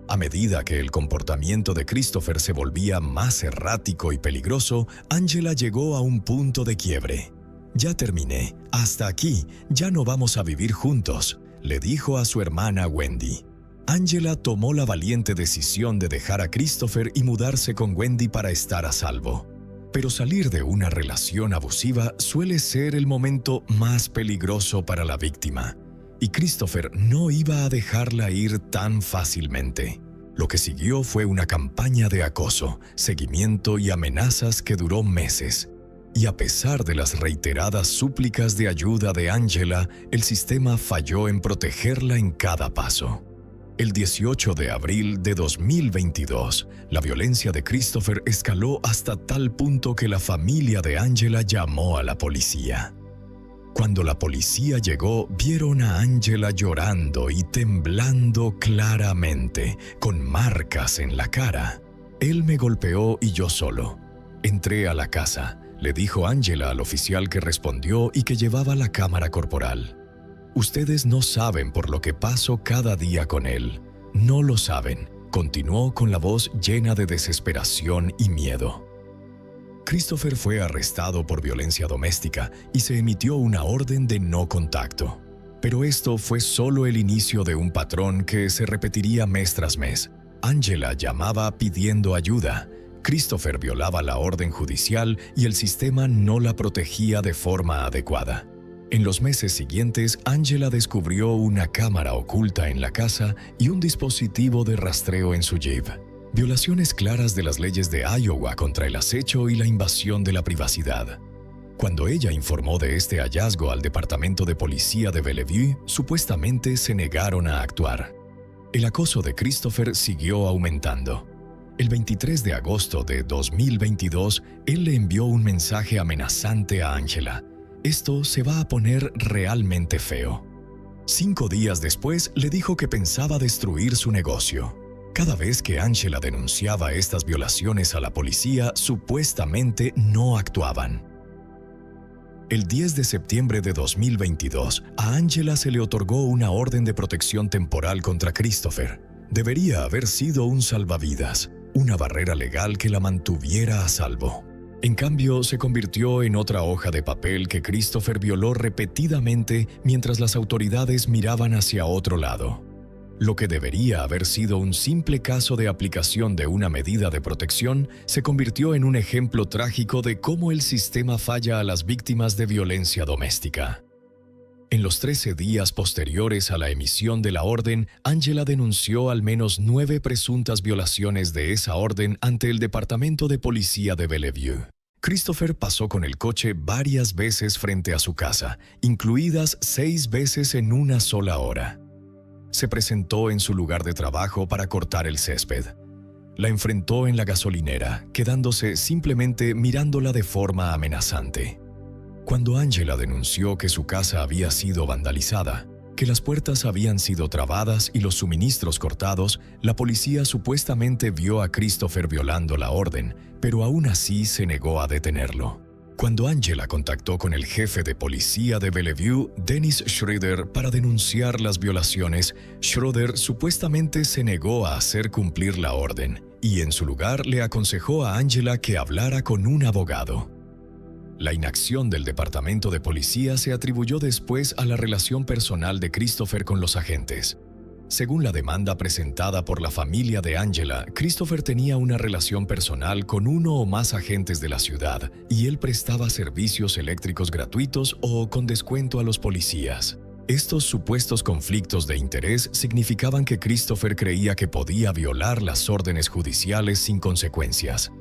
A medida que el comportamiento de Christopher se volvía más errático y peligroso, Angela llegó a un punto de quiebre. «Ya terminé. Hasta aquí. Ya no vamos a vivir juntos», le dijo a su hermana Wendy. Angela tomó la valiente decisión de dejar a Christopher y mudarse con Wendy para estar a salvo. Pero salir de una relación abusiva suele ser el momento más peligroso para la víctima. Y Christopher no iba a dejarla ir tan fácilmente. Lo que siguió fue una campaña de acoso, seguimiento y amenazas que duró meses. Y a pesar de las reiteradas súplicas de ayuda de Angela, el sistema falló en protegerla en cada paso. El 18 de abril de 2022, la violencia de Christopher escaló hasta tal punto que la familia de Angela llamó a la policía. Cuando la policía llegó, vieron a Angela llorando y temblando claramente, con marcas en la cara. Él me golpeó y yo solo. Entré a la casa, le dijo Angela al oficial que respondió y que llevaba la cámara corporal. Ustedes no saben por lo que paso cada día con él. No lo saben, continuó con la voz llena de desesperación y miedo. Christopher fue arrestado por violencia doméstica y se emitió una orden de no contacto. Pero esto fue solo el inicio de un patrón que se repetiría mes tras mes. Angela llamaba pidiendo ayuda. Christopher violaba la orden judicial y el sistema no la protegía de forma adecuada. En los meses siguientes, Angela descubrió una cámara oculta en la casa y un dispositivo de rastreo en su Jeep. Violaciones claras de las leyes de Iowa contra el acecho y la invasión de la privacidad. Cuando ella informó de este hallazgo al Departamento de Policía de Bellevue, supuestamente se negaron a actuar. El acoso de Christopher siguió aumentando. El 23 de agosto de 2022, él le envió un mensaje amenazante a Angela. Esto se va a poner realmente feo. 5 días después, le dijo que pensaba destruir su negocio. Cada vez que Angela denunciaba estas violaciones a la policía, supuestamente no actuaban. El 10 de septiembre de 2022, a Angela se le otorgó una orden de protección temporal contra Christopher. Debería haber sido un salvavidas, una barrera legal que la mantuviera a salvo. En cambio, se convirtió en otra hoja de papel que Christopher violó repetidamente mientras las autoridades miraban hacia otro lado. Lo que debería haber sido un simple caso de aplicación de una medida de protección se convirtió en un ejemplo trágico de cómo el sistema falla a las víctimas de violencia doméstica. En los 13 días posteriores a la emisión de la orden, Angela denunció al menos 9 presuntas violaciones de esa orden ante el Departamento de Policía de Bellevue. Christopher pasó con el coche varias veces frente a su casa, incluidas 6 veces en una sola hora. Se presentó en su lugar de trabajo para cortar el césped. La enfrentó en la gasolinera, quedándose simplemente mirándola de forma amenazante. Cuando Angela denunció que su casa había sido vandalizada, que las puertas habían sido trabadas y los suministros cortados, la policía supuestamente vio a Christopher violando la orden, pero aún así se negó a detenerlo. Cuando Angela contactó con el jefe de policía de Bellevue, Dennis Schroeder, para denunciar las violaciones, Schroeder supuestamente se negó a hacer cumplir la orden y en su lugar le aconsejó a Angela que hablara con un abogado. La inacción del departamento de policía se atribuyó después a la relación personal de Christopher con los agentes. Según la demanda presentada por la familia de Angela, Christopher tenía una relación personal con uno o más agentes de la ciudad y él prestaba servicios eléctricos gratuitos o con descuento a los policías. Estos supuestos conflictos de interés significaban que Christopher creía que podía violar las órdenes judiciales sin consecuencias.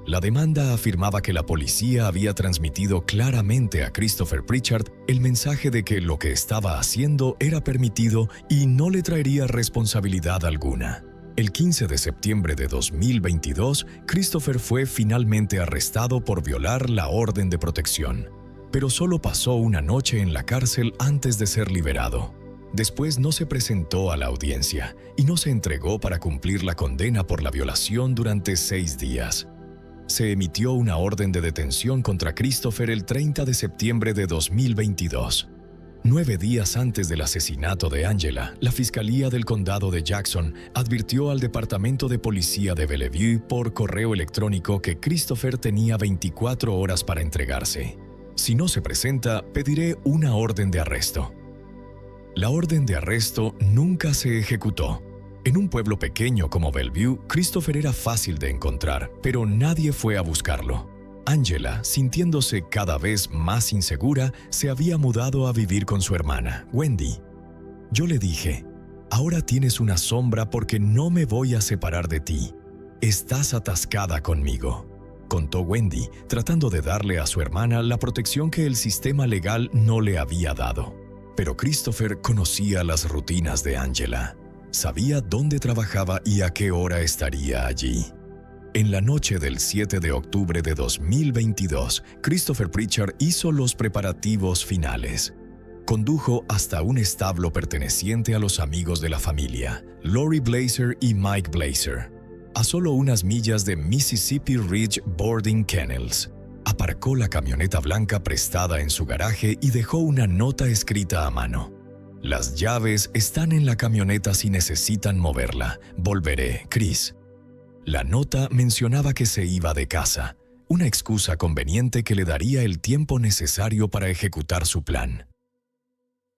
La demanda afirmaba que la policía había transmitido claramente a Christopher Pritchard el mensaje de que lo que estaba haciendo era permitido y no le traería responsabilidad alguna. El 15 de septiembre de 2022, Christopher fue finalmente arrestado por violar la orden de protección, pero solo pasó una noche en la cárcel antes de ser liberado. Después no se presentó a la audiencia y no se entregó para cumplir la condena por la violación durante 6 días. Se emitió una orden de detención contra Christopher el 30 de septiembre de 2022. 9 días antes del asesinato de Angela, la Fiscalía del Condado de Jackson advirtió al Departamento de Policía de Bellevue por correo electrónico que Christopher tenía 24 horas para entregarse. Si no se presenta, pediré una orden de arresto. La orden de arresto nunca se ejecutó. En un pueblo pequeño como Bellevue, Christopher era fácil de encontrar, pero nadie fue a buscarlo. Angela, sintiéndose cada vez más insegura, se había mudado a vivir con su hermana, Wendy. Yo le dije, ahora tienes una sombra porque no me voy a separar de ti. Estás atascada conmigo. contó Wendy, tratando de darle a su hermana la protección que el sistema legal no le había dado. Pero Christopher conocía las rutinas de Angela. Sabía dónde trabajaba y a qué hora estaría allí. En la noche del 7 de octubre de 2022, Christopher Pritchard hizo los preparativos finales. Condujo hasta un establo perteneciente a los amigos de la familia, Lori Blazer y Mike Blazer, a solo unas millas de Mississippi Ridge Boarding Kennels. Aparcó la camioneta blanca prestada en su garaje y dejó una nota escrita a mano. Las llaves están en la camioneta si necesitan moverla. Volveré, Chris. La nota mencionaba que se iba de casa, una excusa conveniente que le daría el tiempo necesario para ejecutar su plan.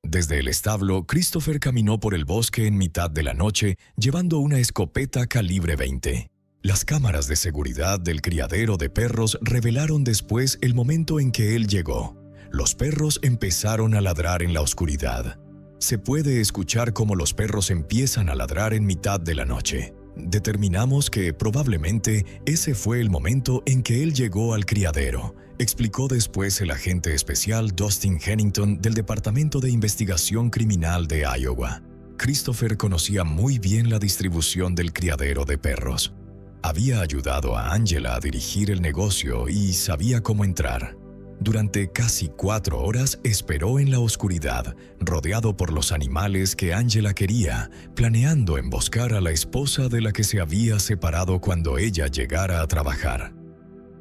Desde el establo, Christopher caminó por el bosque en mitad de la noche, llevando una escopeta calibre 20. Las cámaras de seguridad del criadero de perros revelaron después el momento en que él llegó. Los perros empezaron a ladrar en la oscuridad. Se puede escuchar cómo los perros empiezan a ladrar en mitad de la noche. Determinamos que probablemente ese fue el momento en que él llegó al criadero, explicó después el agente especial Dustin Hennington del Departamento de Investigación Criminal de Iowa. Christopher conocía muy bien la distribución del criadero de perros. Había ayudado a Angela a dirigir el negocio y sabía cómo entrar. Durante casi 4 horas esperó en la oscuridad, rodeado por los animales que Angela quería, planeando emboscar a la esposa de la que se había separado cuando ella llegara a trabajar.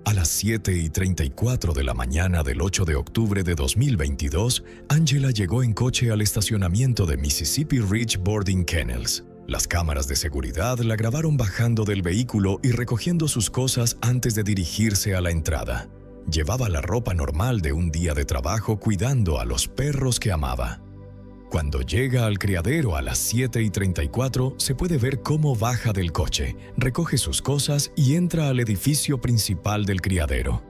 A las 7:34 de la mañana del 8 de octubre de 2022, Angela llegó en coche al estacionamiento de Mississippi Ridge Boarding Kennels. Las cámaras de seguridad la grabaron bajando del vehículo y recogiendo sus cosas antes de dirigirse a la entrada. Llevaba la ropa normal de un día de trabajo cuidando a los perros que amaba. Cuando llega al criadero a las 7:34, se puede ver cómo baja del coche, recoge sus cosas y entra al edificio principal del criadero.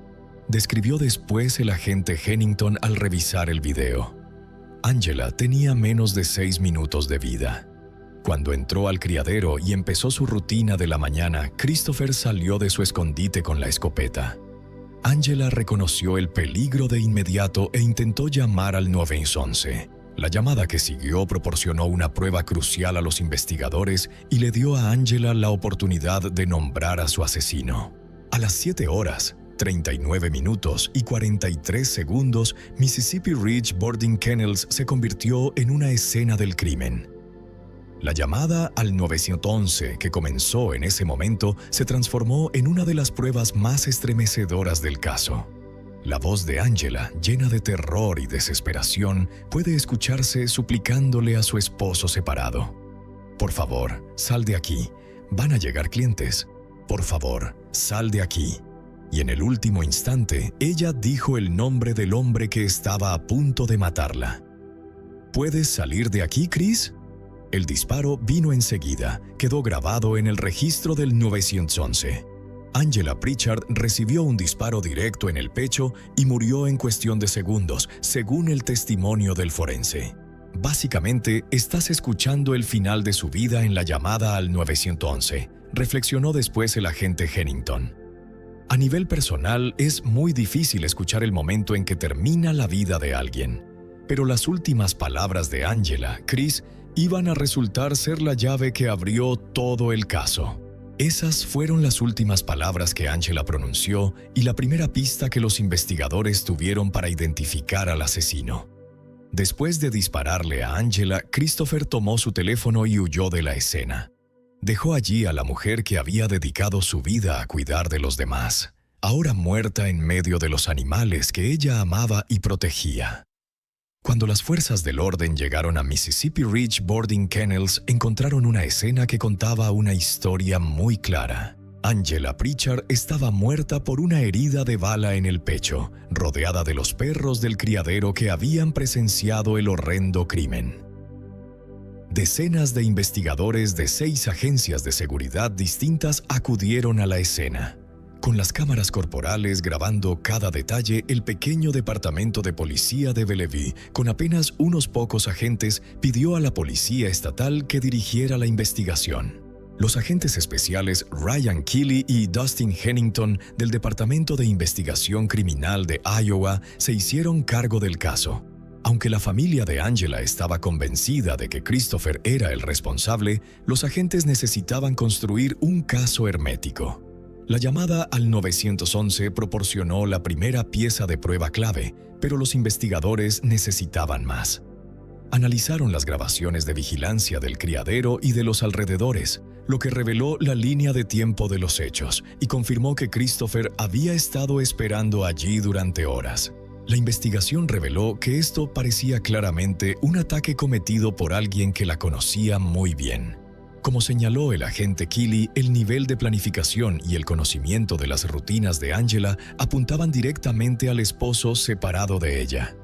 Describió después el agente Hennington al revisar el video. Angela tenía menos de 6 minutos de vida. Cuando entró al criadero y empezó su rutina de la mañana, Christopher salió de su escondite con la escopeta. Angela reconoció el peligro de inmediato e intentó llamar al 911. La llamada que siguió proporcionó una prueba crucial a los investigadores y le dio a Angela la oportunidad de nombrar a su asesino. A las 7 horas, 39 minutos y 43 segundos, Mississippi Ridge Boarding Kennels se convirtió en una escena del crimen. La llamada al 911 que comenzó en ese momento se transformó en una de las pruebas más estremecedoras del caso. La voz de Angela, llena de terror y desesperación, puede escucharse suplicándole a su esposo separado. «Por favor, sal de aquí. Van a llegar clientes. Por favor, sal de aquí». Y en el último instante, ella dijo el nombre del hombre que estaba a punto de matarla. «¿Puedes salir de aquí, Chris?». El disparo vino enseguida, quedó grabado en el registro del 911. Angela Pritchard recibió un disparo directo en el pecho y murió en cuestión de segundos, según el testimonio del forense. Básicamente, estás escuchando el final de su vida en la llamada al 911, reflexionó después el agente Hennington. A nivel personal, es muy difícil escuchar el momento en que termina la vida de alguien. Pero las últimas palabras de Angela, Chris, iban a resultar ser la llave que abrió todo el caso. Esas fueron las últimas palabras que Angela pronunció y la primera pista que los investigadores tuvieron para identificar al asesino. Después de dispararle a Angela, Christopher tomó su teléfono y huyó de la escena. Dejó allí a la mujer que había dedicado su vida a cuidar de los demás, ahora muerta en medio de los animales que ella amaba y protegía. Cuando las fuerzas del orden llegaron a Mississippi Ridge Boarding Kennels, encontraron una escena que contaba una historia muy clara. Angela Pritchard estaba muerta por una herida de bala en el pecho, rodeada de los perros del criadero que habían presenciado el horrendo crimen. Decenas de investigadores de 6 agencias de seguridad distintas acudieron a la escena. Con las cámaras corporales grabando cada detalle, el pequeño departamento de policía de Bellevue, con apenas unos pocos agentes, pidió a la policía estatal que dirigiera la investigación. Los agentes especiales Ryan Keeley y Dustin Hennington del Departamento de Investigación Criminal de Iowa se hicieron cargo del caso. Aunque la familia de Angela estaba convencida de que Christopher era el responsable, los agentes necesitaban construir un caso hermético. La llamada al 911 proporcionó la primera pieza de prueba clave, pero los investigadores necesitaban más. Analizaron las grabaciones de vigilancia del criadero y de los alrededores, lo que reveló la línea de tiempo de los hechos y confirmó que Christopher había estado esperando allí durante horas. La investigación reveló que esto parecía claramente un ataque cometido por alguien que la conocía muy bien. Como señaló el agente Keeley, el nivel de planificación y el conocimiento de las rutinas de Angela apuntaban directamente al esposo separado de ella.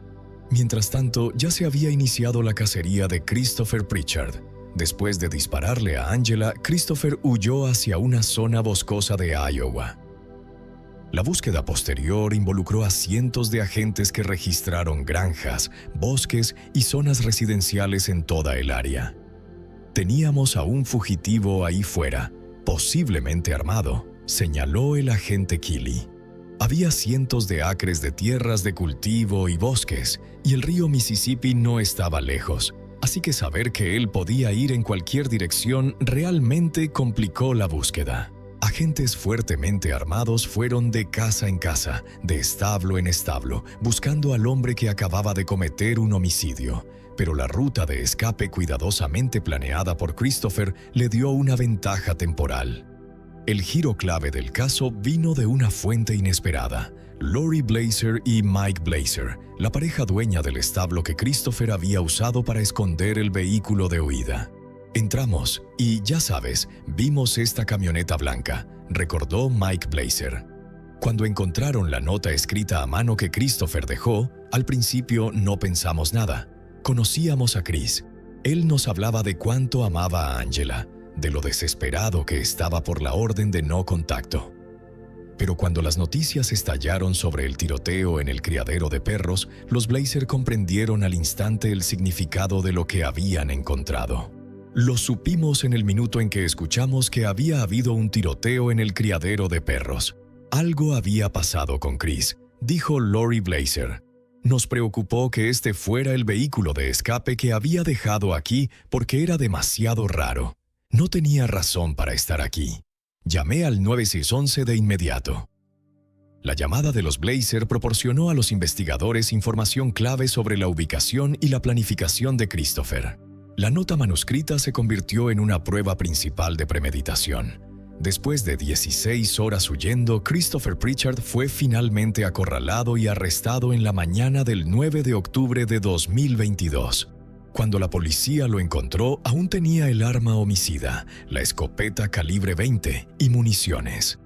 Mientras tanto, ya se había iniciado la cacería de Christopher Pritchard. Después de dispararle a Angela, Christopher huyó hacia una zona boscosa de Iowa. La búsqueda posterior involucró a cientos de agentes que registraron granjas, bosques y zonas residenciales en toda el área. Teníamos a un fugitivo ahí fuera, posiblemente armado, señaló el agente Keeley. Había cientos de acres de tierras de cultivo y bosques, y el río Mississippi no estaba lejos, así que saber que él podía ir en cualquier dirección realmente complicó la búsqueda. Agentes fuertemente armados fueron de casa en casa, de establo en establo, buscando al hombre que acababa de cometer un homicidio, pero la ruta de escape cuidadosamente planeada por Christopher le dio una ventaja temporal. El giro clave del caso vino de una fuente inesperada: Lori Blazer y Mike Blazer, la pareja dueña del establo que Christopher había usado para esconder el vehículo de huida. Entramos y, ya sabes, vimos esta camioneta blanca, recordó Mike Blazer. Cuando encontraron la nota escrita a mano que Christopher dejó, al principio no pensamos nada. Conocíamos a Chris. Él nos hablaba de cuánto amaba a Angela, de lo desesperado que estaba por la orden de no contacto. Pero cuando las noticias estallaron sobre el tiroteo en el criadero de perros, los Blazer comprendieron al instante el significado de lo que habían encontrado. Lo supimos en el minuto en que escuchamos que había habido un tiroteo en el criadero de perros. Algo había pasado con Chris, dijo Lori Blazer. Nos preocupó que este fuera el vehículo de escape que había dejado aquí porque era demasiado raro. No tenía razón para estar aquí. Llamé al 911 de inmediato. La llamada de los Blazer proporcionó a los investigadores información clave sobre la ubicación y la planificación de Christopher. La nota manuscrita se convirtió en una prueba principal de premeditación. Después de 16 horas huyendo, Christopher Pritchard fue finalmente acorralado y arrestado en la mañana del 9 de octubre de 2022. Cuando la policía lo encontró, aún tenía el arma homicida, la escopeta calibre 20 y municiones.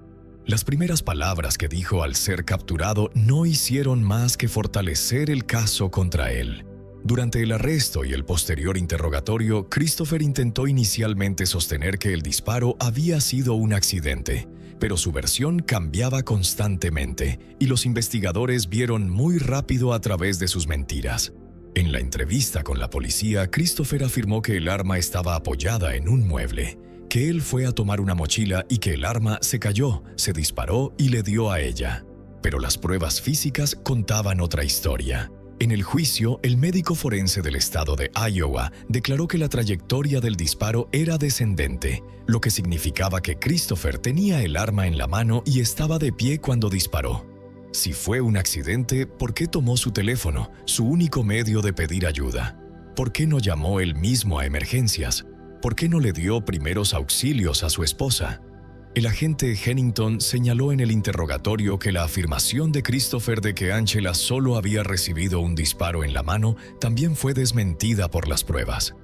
Las primeras palabras que dijo al ser capturado no hicieron más que fortalecer el caso contra él. Durante el arresto y el posterior interrogatorio, Christopher intentó inicialmente sostener que el disparo había sido un accidente, pero su versión cambiaba constantemente y los investigadores vieron muy rápido a través de sus mentiras. En la entrevista con la policía, Christopher afirmó que el arma estaba apoyada en un mueble, que él fue a tomar una mochila y que el arma se cayó, se disparó y le dio a ella. Pero las pruebas físicas contaban otra historia. En el juicio, el médico forense del estado de Iowa declaró que la trayectoria del disparo era descendente, lo que significaba que Christopher tenía el arma en la mano y estaba de pie cuando disparó. Si fue un accidente, ¿por qué tomó su teléfono, su único medio de pedir ayuda? ¿Por qué no llamó él mismo a emergencias? ¿Por qué no le dio primeros auxilios a su esposa? El agente Hennington señaló en el interrogatorio que la afirmación de Christopher de que Angela solo había recibido un disparo en la mano también fue desmentida por las pruebas.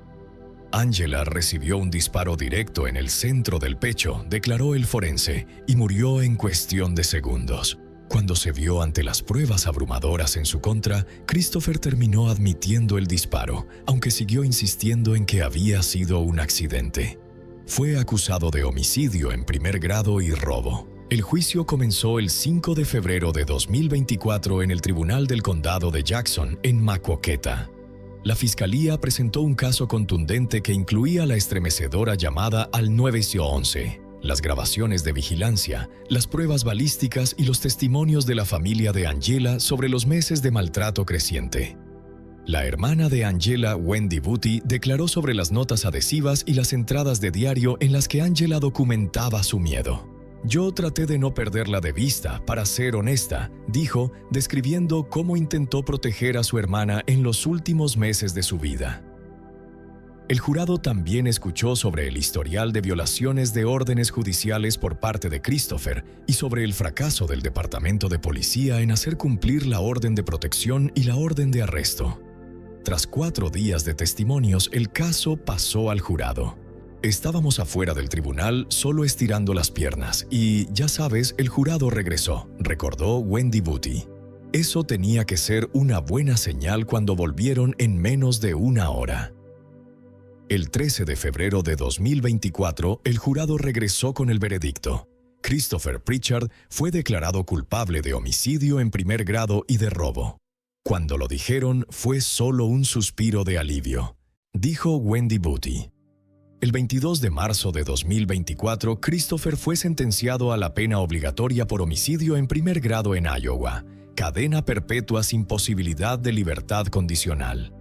Angela recibió un disparo directo en el centro del pecho, declaró el forense, y murió en cuestión de segundos. Cuando se vio ante las pruebas abrumadoras en su contra, Christopher terminó admitiendo el disparo, aunque siguió insistiendo en que había sido un accidente. Fue acusado de homicidio en primer grado y robo. El juicio comenzó el 5 de febrero de 2024 en el Tribunal del Condado de Jackson, en Maquoketa. La fiscalía presentó un caso contundente que incluía la estremecedora llamada al 911, las grabaciones de vigilancia, las pruebas balísticas y los testimonios de la familia de Angela sobre los meses de maltrato creciente. La hermana de Angela, Wendy Booty, declaró sobre las notas adhesivas y las entradas de diario en las que Angela documentaba su miedo. «Yo traté de no perderla de vista, para ser honesta», dijo, describiendo cómo intentó proteger a su hermana en los últimos meses de su vida. El jurado también escuchó sobre el historial de violaciones de órdenes judiciales por parte de Christopher y sobre el fracaso del Departamento de Policía en hacer cumplir la orden de protección y la orden de arresto. Tras 4 días de testimonios, el caso pasó al jurado. Estábamos afuera del tribunal solo estirando las piernas y, ya sabes, el jurado regresó, recordó Wendy Booty. Eso tenía que ser una buena señal cuando volvieron en menos de 1 hora. El 13 de febrero de 2024, el jurado regresó con el veredicto. Christopher Pritchard fue declarado culpable de homicidio en primer grado y de robo. Cuando lo dijeron, fue solo un suspiro de alivio, dijo Wendy Booty. El 22 de marzo de 2024, Christopher fue sentenciado a la pena obligatoria por homicidio en primer grado en Iowa, cadena perpetua sin posibilidad de libertad condicional.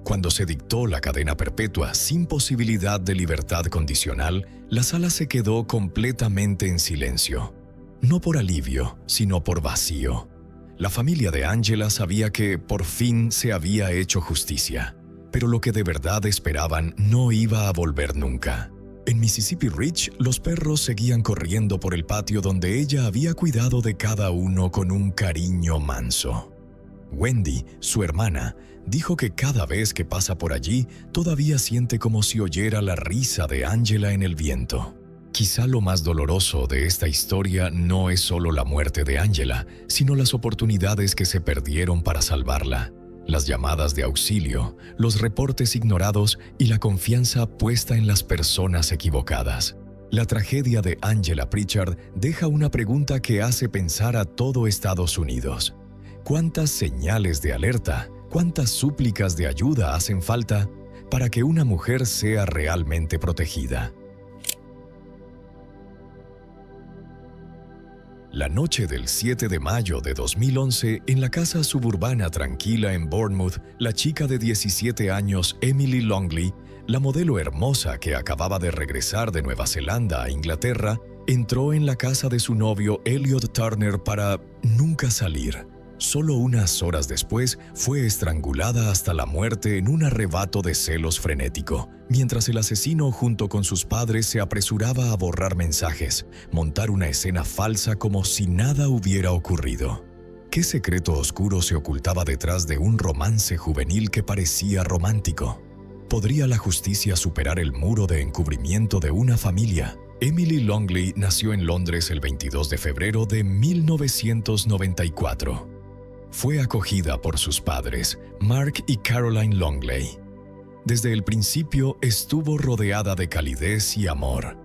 Cuando se dictó la cadena perpetua sin posibilidad de libertad condicional, la sala se quedó completamente en silencio. No por alivio, sino por vacío. La familia de Angela sabía que, por fin, se había hecho justicia. Pero lo que de verdad esperaban no iba a volver nunca. En Mississippi Ridge, los perros seguían corriendo por el patio donde ella había cuidado de cada uno con un cariño manso. Wendy, su hermana, dijo que cada vez que pasa por allí, todavía siente como si oyera la risa de Angela en el viento. Quizá lo más doloroso de esta historia no es solo la muerte de Angela, sino las oportunidades que se perdieron para salvarla. Las llamadas de auxilio, los reportes ignorados y la confianza puesta en las personas equivocadas. La tragedia de Angela Pritchard deja una pregunta que hace pensar a todo Estados Unidos. ¿Cuántas señales de alerta, cuántas súplicas de ayuda hacen falta para que una mujer sea realmente protegida? La noche del 7 de mayo de 2011, en la casa suburbana tranquila en Bournemouth, la chica de 17 años, Emily Longley, la modelo hermosa que acababa de regresar de Nueva Zelanda a Inglaterra, entró en la casa de su novio Elliot Turner para nunca salir. Solo unas horas después, fue estrangulada hasta la muerte en un arrebato de celos frenético, mientras el asesino junto con sus padres se apresuraba a borrar mensajes, montar una escena falsa como si nada hubiera ocurrido. ¿Qué secreto oscuro se ocultaba detrás de un romance juvenil que parecía romántico? ¿Podría la justicia superar el muro de encubrimiento de una familia? Emily Longley nació en Londres el 22 de febrero de 1994. Fue acogida por sus padres, Mark y Caroline Longley. Desde el principio estuvo rodeada de calidez y amor.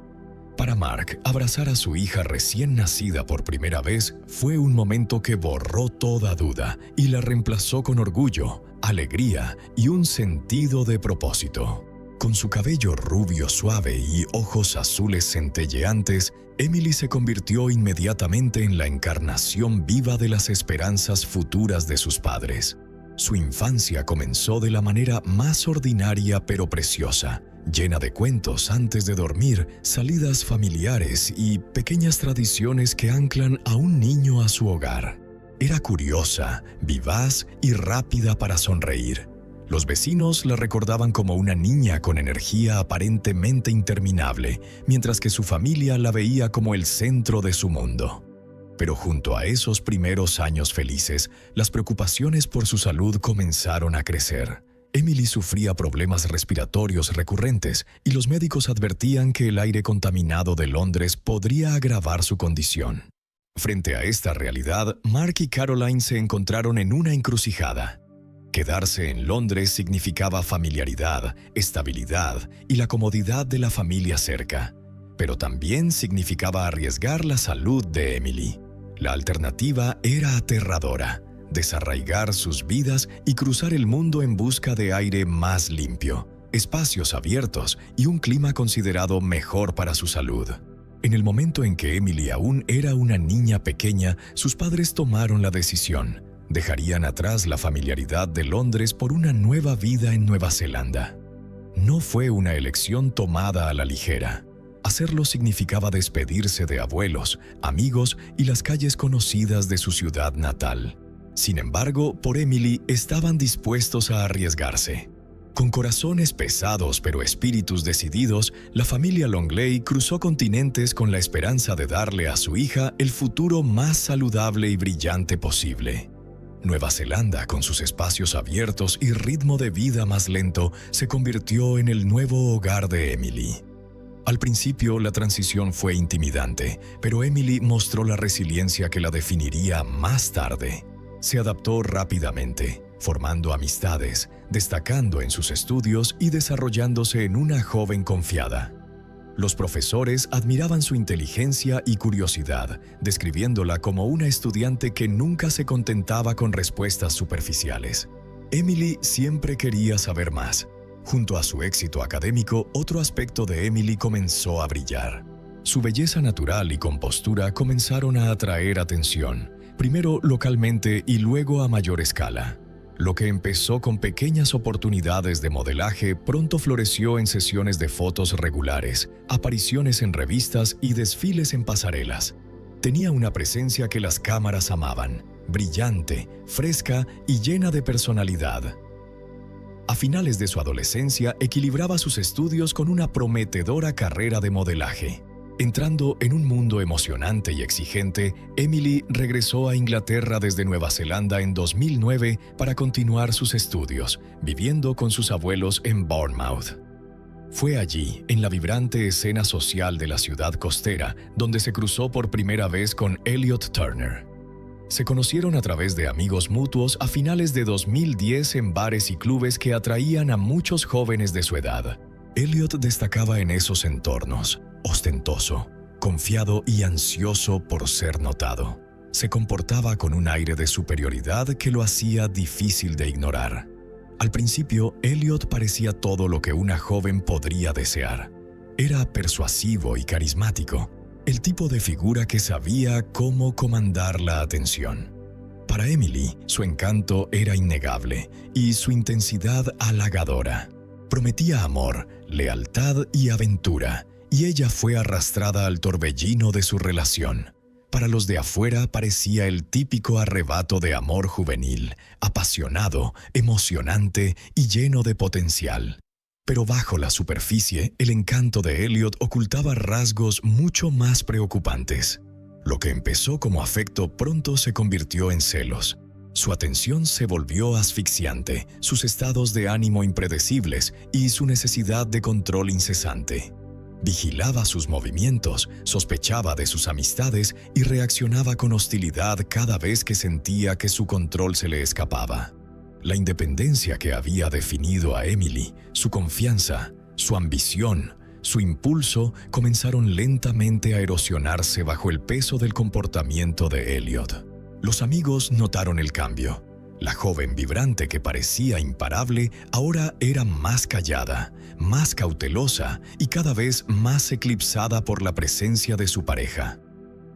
Para Mark, abrazar a su hija recién nacida por primera vez fue un momento que borró toda duda y la reemplazó con orgullo, alegría y un sentido de propósito. Con su cabello rubio suave y ojos azules centelleantes, Emily se convirtió inmediatamente en la encarnación viva de las esperanzas futuras de sus padres. Su infancia comenzó de la manera más ordinaria pero preciosa, llena de cuentos antes de dormir, salidas familiares y pequeñas tradiciones que anclan a un niño a su hogar. Era curiosa, vivaz y rápida para sonreír. Los vecinos la recordaban como una niña con energía aparentemente interminable, mientras que su familia la veía como el centro de su mundo. Pero junto a esos primeros años felices, las preocupaciones por su salud comenzaron a crecer. Emily sufría problemas respiratorios recurrentes y los médicos advertían que el aire contaminado de Londres podría agravar su condición. Frente a esta realidad, Mark y Caroline se encontraron en una encrucijada. Quedarse en Londres significaba familiaridad, estabilidad y la comodidad de la familia cerca, pero también significaba arriesgar la salud de Emily. La alternativa era aterradora: desarraigar sus vidas y cruzar el mundo en busca de aire más limpio, espacios abiertos y un clima considerado mejor para su salud. En el momento en que Emily aún era una niña pequeña, sus padres tomaron la decisión. Dejarían atrás la familiaridad de Londres por una nueva vida en Nueva Zelanda. No fue una elección tomada a la ligera. Hacerlo significaba despedirse de abuelos, amigos y las calles conocidas de su ciudad natal. Sin embargo, por Emily estaban dispuestos a arriesgarse. Con corazones pesados pero espíritus decididos, la familia Longley cruzó continentes con la esperanza de darle a su hija el futuro más saludable y brillante posible. Nueva Zelanda, con sus espacios abiertos y ritmo de vida más lento, se convirtió en el nuevo hogar de Emily. Al principio, la transición fue intimidante, pero Emily mostró la resiliencia que la definiría más tarde. Se adaptó rápidamente, formando amistades, destacando en sus estudios y desarrollándose en una joven confiada. Los profesores admiraban su inteligencia y curiosidad, describiéndola como una estudiante que nunca se contentaba con respuestas superficiales. Emily siempre quería saber más. Junto a su éxito académico, otro aspecto de Emily comenzó a brillar. Su belleza natural y compostura comenzaron a atraer atención, primero localmente y luego a mayor escala. Lo que empezó con pequeñas oportunidades de modelaje pronto floreció en sesiones de fotos regulares, apariciones en revistas y desfiles en pasarelas. Tenía una presencia que las cámaras amaban, brillante, fresca y llena de personalidad. A finales de su adolescencia, equilibraba sus estudios con una prometedora carrera de modelaje. Entrando en un mundo emocionante y exigente, Emily regresó a Inglaterra desde Nueva Zelanda en 2009 para continuar sus estudios, viviendo con sus abuelos en Bournemouth. Fue allí, en la vibrante escena social de la ciudad costera, donde se cruzó por primera vez con Elliot Turner. Se conocieron a través de amigos mutuos a finales de 2010 en bares y clubes que atraían a muchos jóvenes de su edad. Elliot destacaba en esos entornos, ostentoso, confiado y ansioso por ser notado. Se comportaba con un aire de superioridad que lo hacía difícil de ignorar. Al principio, Elliot parecía todo lo que una joven podría desear. Era persuasivo y carismático, el tipo de figura que sabía cómo comandar la atención. Para Emily, su encanto era innegable y su intensidad halagadora. Prometía amor, lealtad y aventura, y ella fue arrastrada al torbellino de su relación. Para los de afuera parecía el típico arrebato de amor juvenil, apasionado, emocionante y lleno de potencial. Pero bajo la superficie, el encanto de Elliot ocultaba rasgos mucho más preocupantes. Lo que empezó como afecto pronto se convirtió en celos. Su atención se volvió asfixiante, sus estados de ánimo impredecibles y su necesidad de control incesante. Vigilaba sus movimientos, sospechaba de sus amistades y reaccionaba con hostilidad cada vez que sentía que su control se le escapaba. La independencia que había definido a Emily, su confianza, su ambición, su impulso comenzaron lentamente a erosionarse bajo el peso del comportamiento de Elliot. Los amigos notaron el cambio. La joven vibrante que parecía imparable ahora era más callada, más cautelosa y cada vez más eclipsada por la presencia de su pareja.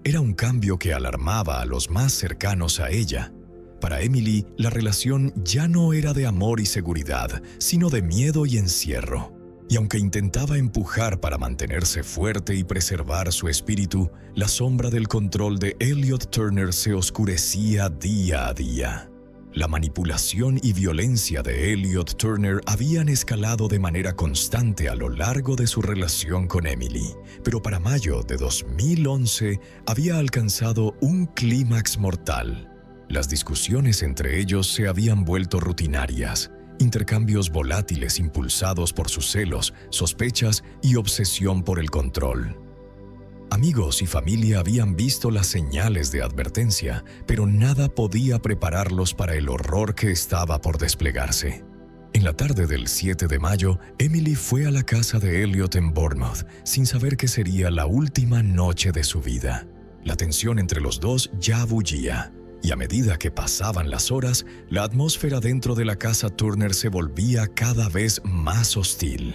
Era un cambio que alarmaba a los más cercanos a ella. Para Emily, la relación ya no era de amor y seguridad, sino de miedo y encierro. Y aunque intentaba empujar para mantenerse fuerte y preservar su espíritu, la sombra del control de Elliot Turner se oscurecía día a día. La manipulación y violencia de Elliot Turner habían escalado de manera constante a lo largo de su relación con Emily, pero para mayo de 2011 había alcanzado un clímax mortal. Las discusiones entre ellos se habían vuelto rutinarias, intercambios volátiles impulsados por sus celos, sospechas y obsesión por el control. Amigos y familia habían visto las señales de advertencia, pero nada podía prepararlos para el horror que estaba por desplegarse. En la tarde del 7 de mayo, Emily fue a la casa de Elliot en Bournemouth, sin saber que sería la última noche de su vida. La tensión entre los dos ya bullía, Y a medida que pasaban las horas, la atmósfera dentro de la casa Turner se volvía cada vez más hostil.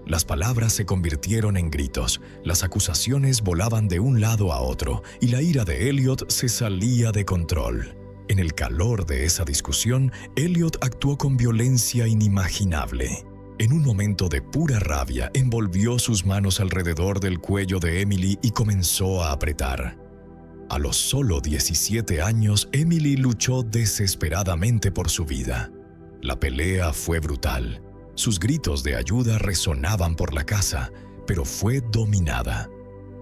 Las palabras se convirtieron en gritos, las acusaciones volaban de un lado a otro y la ira de Elliot se salía de control. En el calor de esa discusión, Elliot actuó con violencia inimaginable. En un momento de pura rabia, envolvió sus manos alrededor del cuello de Emily y comenzó a apretar. A los solo 17 años, Emily luchó desesperadamente por su vida. La pelea fue brutal. Sus gritos de ayuda resonaban por la casa, pero fue dominada.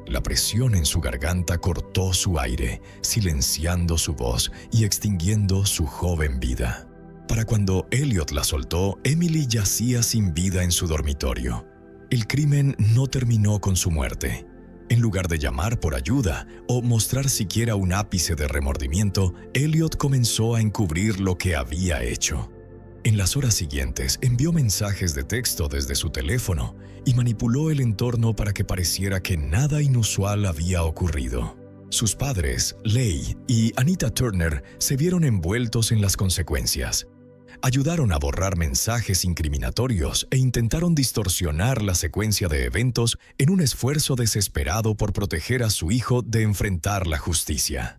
La presión en su garganta cortó su aire, silenciando su voz y extinguiendo su joven vida. Para cuando Elliot la soltó, Emily yacía sin vida en su dormitorio. El crimen no terminó con su muerte. En lugar de llamar por ayuda o mostrar siquiera un ápice de remordimiento, Elliot comenzó a encubrir lo que había hecho. En las horas siguientes, envió mensajes de texto desde su teléfono y manipuló el entorno para que pareciera que nada inusual había ocurrido. Sus padres, Leigh y Anita Turner, se vieron envueltos en las consecuencias. Ayudaron a borrar mensajes incriminatorios e intentaron distorsionar la secuencia de eventos en un esfuerzo desesperado por proteger a su hijo de enfrentar la justicia.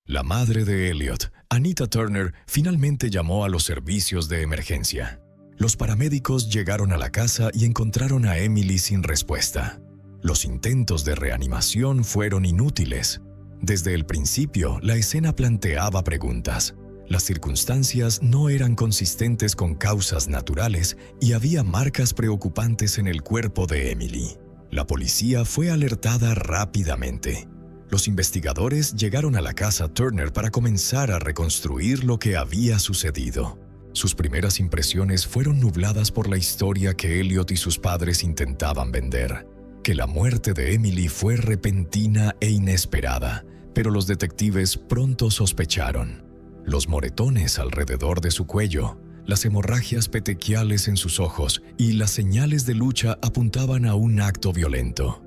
La madre de Elliot, Anita Turner, finalmente llamó a los servicios de emergencia. Los paramédicos llegaron a la casa y encontraron a Emily sin respuesta. Los intentos de reanimación fueron inútiles. Desde el principio, la escena planteaba preguntas. Las circunstancias no eran consistentes con causas naturales y había marcas preocupantes en el cuerpo de Emily. La policía fue alertada rápidamente. Los investigadores llegaron a la casa Turner para comenzar a reconstruir lo que había sucedido. Sus primeras impresiones fueron nubladas por la historia que Elliot y sus padres intentaban vender, que la muerte de Emily fue repentina e inesperada, pero los detectives pronto sospecharon. Los moretones alrededor de su cuello, las hemorragias petequiales en sus ojos y las señales de lucha apuntaban a un acto violento.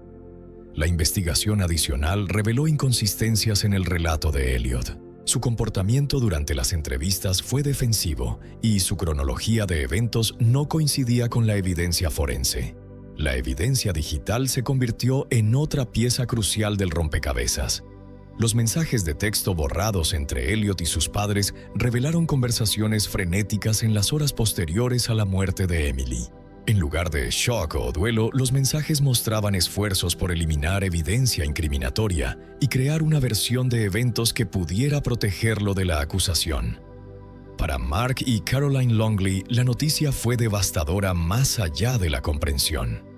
La investigación adicional reveló inconsistencias en el relato de Elliot. Su comportamiento durante las entrevistas fue defensivo y su cronología de eventos no coincidía con la evidencia forense. La evidencia digital se convirtió en otra pieza crucial del rompecabezas. Los mensajes de texto borrados entre Elliot y sus padres revelaron conversaciones frenéticas en las horas posteriores a la muerte de Emily. En lugar de shock o duelo, los mensajes mostraban esfuerzos por eliminar evidencia incriminatoria y crear una versión de eventos que pudiera protegerlo de la acusación. Para Mark y Caroline Longley, la noticia fue devastadora más allá de la comprensión.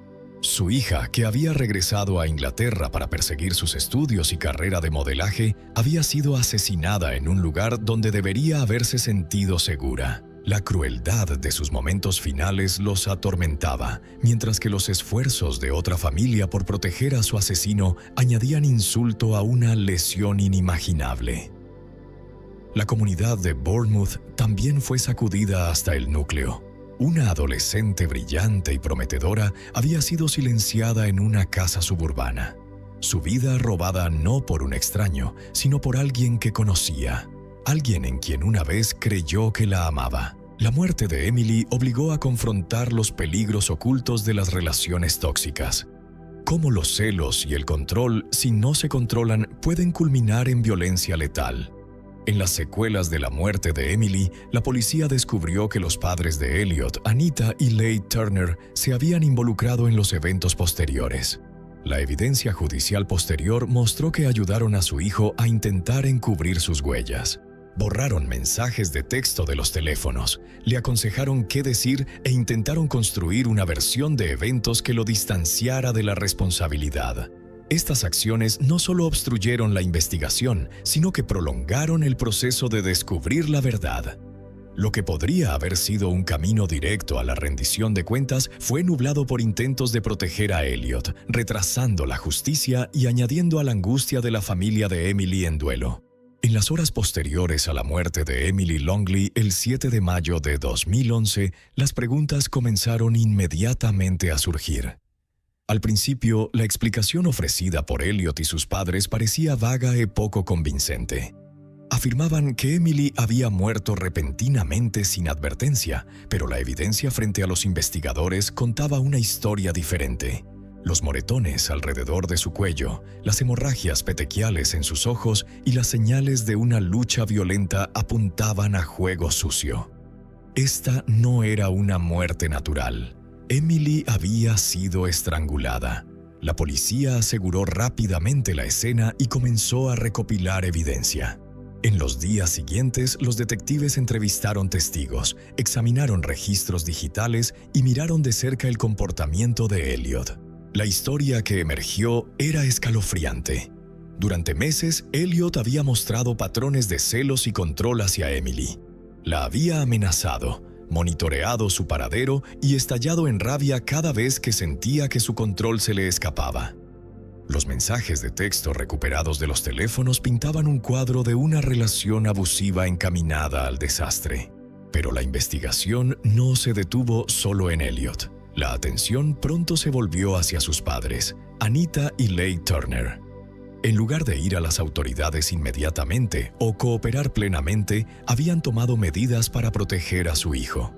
Su hija, que había regresado a Inglaterra para perseguir sus estudios y carrera de modelaje, había sido asesinada en un lugar donde debería haberse sentido segura. La crueldad de sus momentos finales los atormentaba, mientras que los esfuerzos de otra familia por proteger a su asesino añadían insulto a una lesión inimaginable. La comunidad de Bournemouth también fue sacudida hasta el núcleo. Una adolescente brillante y prometedora había sido silenciada en una casa suburbana. Su vida robada no por un extraño, sino por alguien que conocía. Alguien en quien una vez creyó que la amaba. La muerte de Emily obligó a confrontar los peligros ocultos de las relaciones tóxicas. Cómo los celos y el control, si no se controlan, pueden culminar en violencia letal. En las secuelas de la muerte de Emily, la policía descubrió que los padres de Elliot, Anita y Leigh Turner se habían involucrado en los eventos posteriores. La evidencia judicial posterior mostró que ayudaron a su hijo a intentar encubrir sus huellas. Borraron mensajes de texto de los teléfonos, le aconsejaron qué decir e intentaron construir una versión de eventos que lo distanciara de la responsabilidad. Estas acciones no solo obstruyeron la investigación, sino que prolongaron el proceso de descubrir la verdad. Lo que podría haber sido un camino directo a la rendición de cuentas fue nublado por intentos de proteger a Elliot, retrasando la justicia y añadiendo a la angustia de la familia de Emily en duelo. En las horas posteriores a la muerte de Emily Longley, el 7 de mayo de 2011, las preguntas comenzaron inmediatamente a surgir. Al principio, la explicación ofrecida por Elliot y sus padres parecía vaga y poco convincente. Afirmaban que Emily había muerto repentinamente sin advertencia, pero la evidencia frente a los investigadores contaba una historia diferente. Los moretones alrededor de su cuello, las hemorragias petequiales en sus ojos y las señales de una lucha violenta apuntaban a juego sucio. Esta no era una muerte natural. Emily había sido estrangulada. La policía aseguró rápidamente la escena y comenzó a recopilar evidencia. En los días siguientes, los detectives entrevistaron testigos, examinaron registros digitales y miraron de cerca el comportamiento de Elliot. La historia que emergió era escalofriante. Durante meses, Elliot había mostrado patrones de celos y control hacia Emily. La había amenazado, monitoreado su paradero y estallado en rabia cada vez que sentía que su control se le escapaba. Los mensajes de texto recuperados de los teléfonos pintaban un cuadro de una relación abusiva encaminada al desastre. Pero la investigación no se detuvo solo en Elliot. La atención pronto se volvió hacia sus padres, Anita y Leigh Turner. En lugar de ir a las autoridades inmediatamente o cooperar plenamente, habían tomado medidas para proteger a su hijo.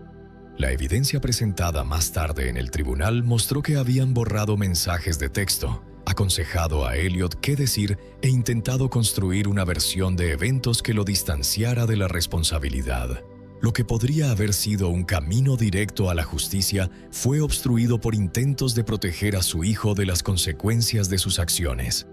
La evidencia presentada más tarde en el tribunal mostró que habían borrado mensajes de texto, aconsejado a Elliot qué decir e intentado construir una versión de eventos que lo distanciara de la responsabilidad. Lo que podría haber sido un camino directo a la justicia fue obstruido por intentos de proteger a su hijo de las consecuencias de sus acciones.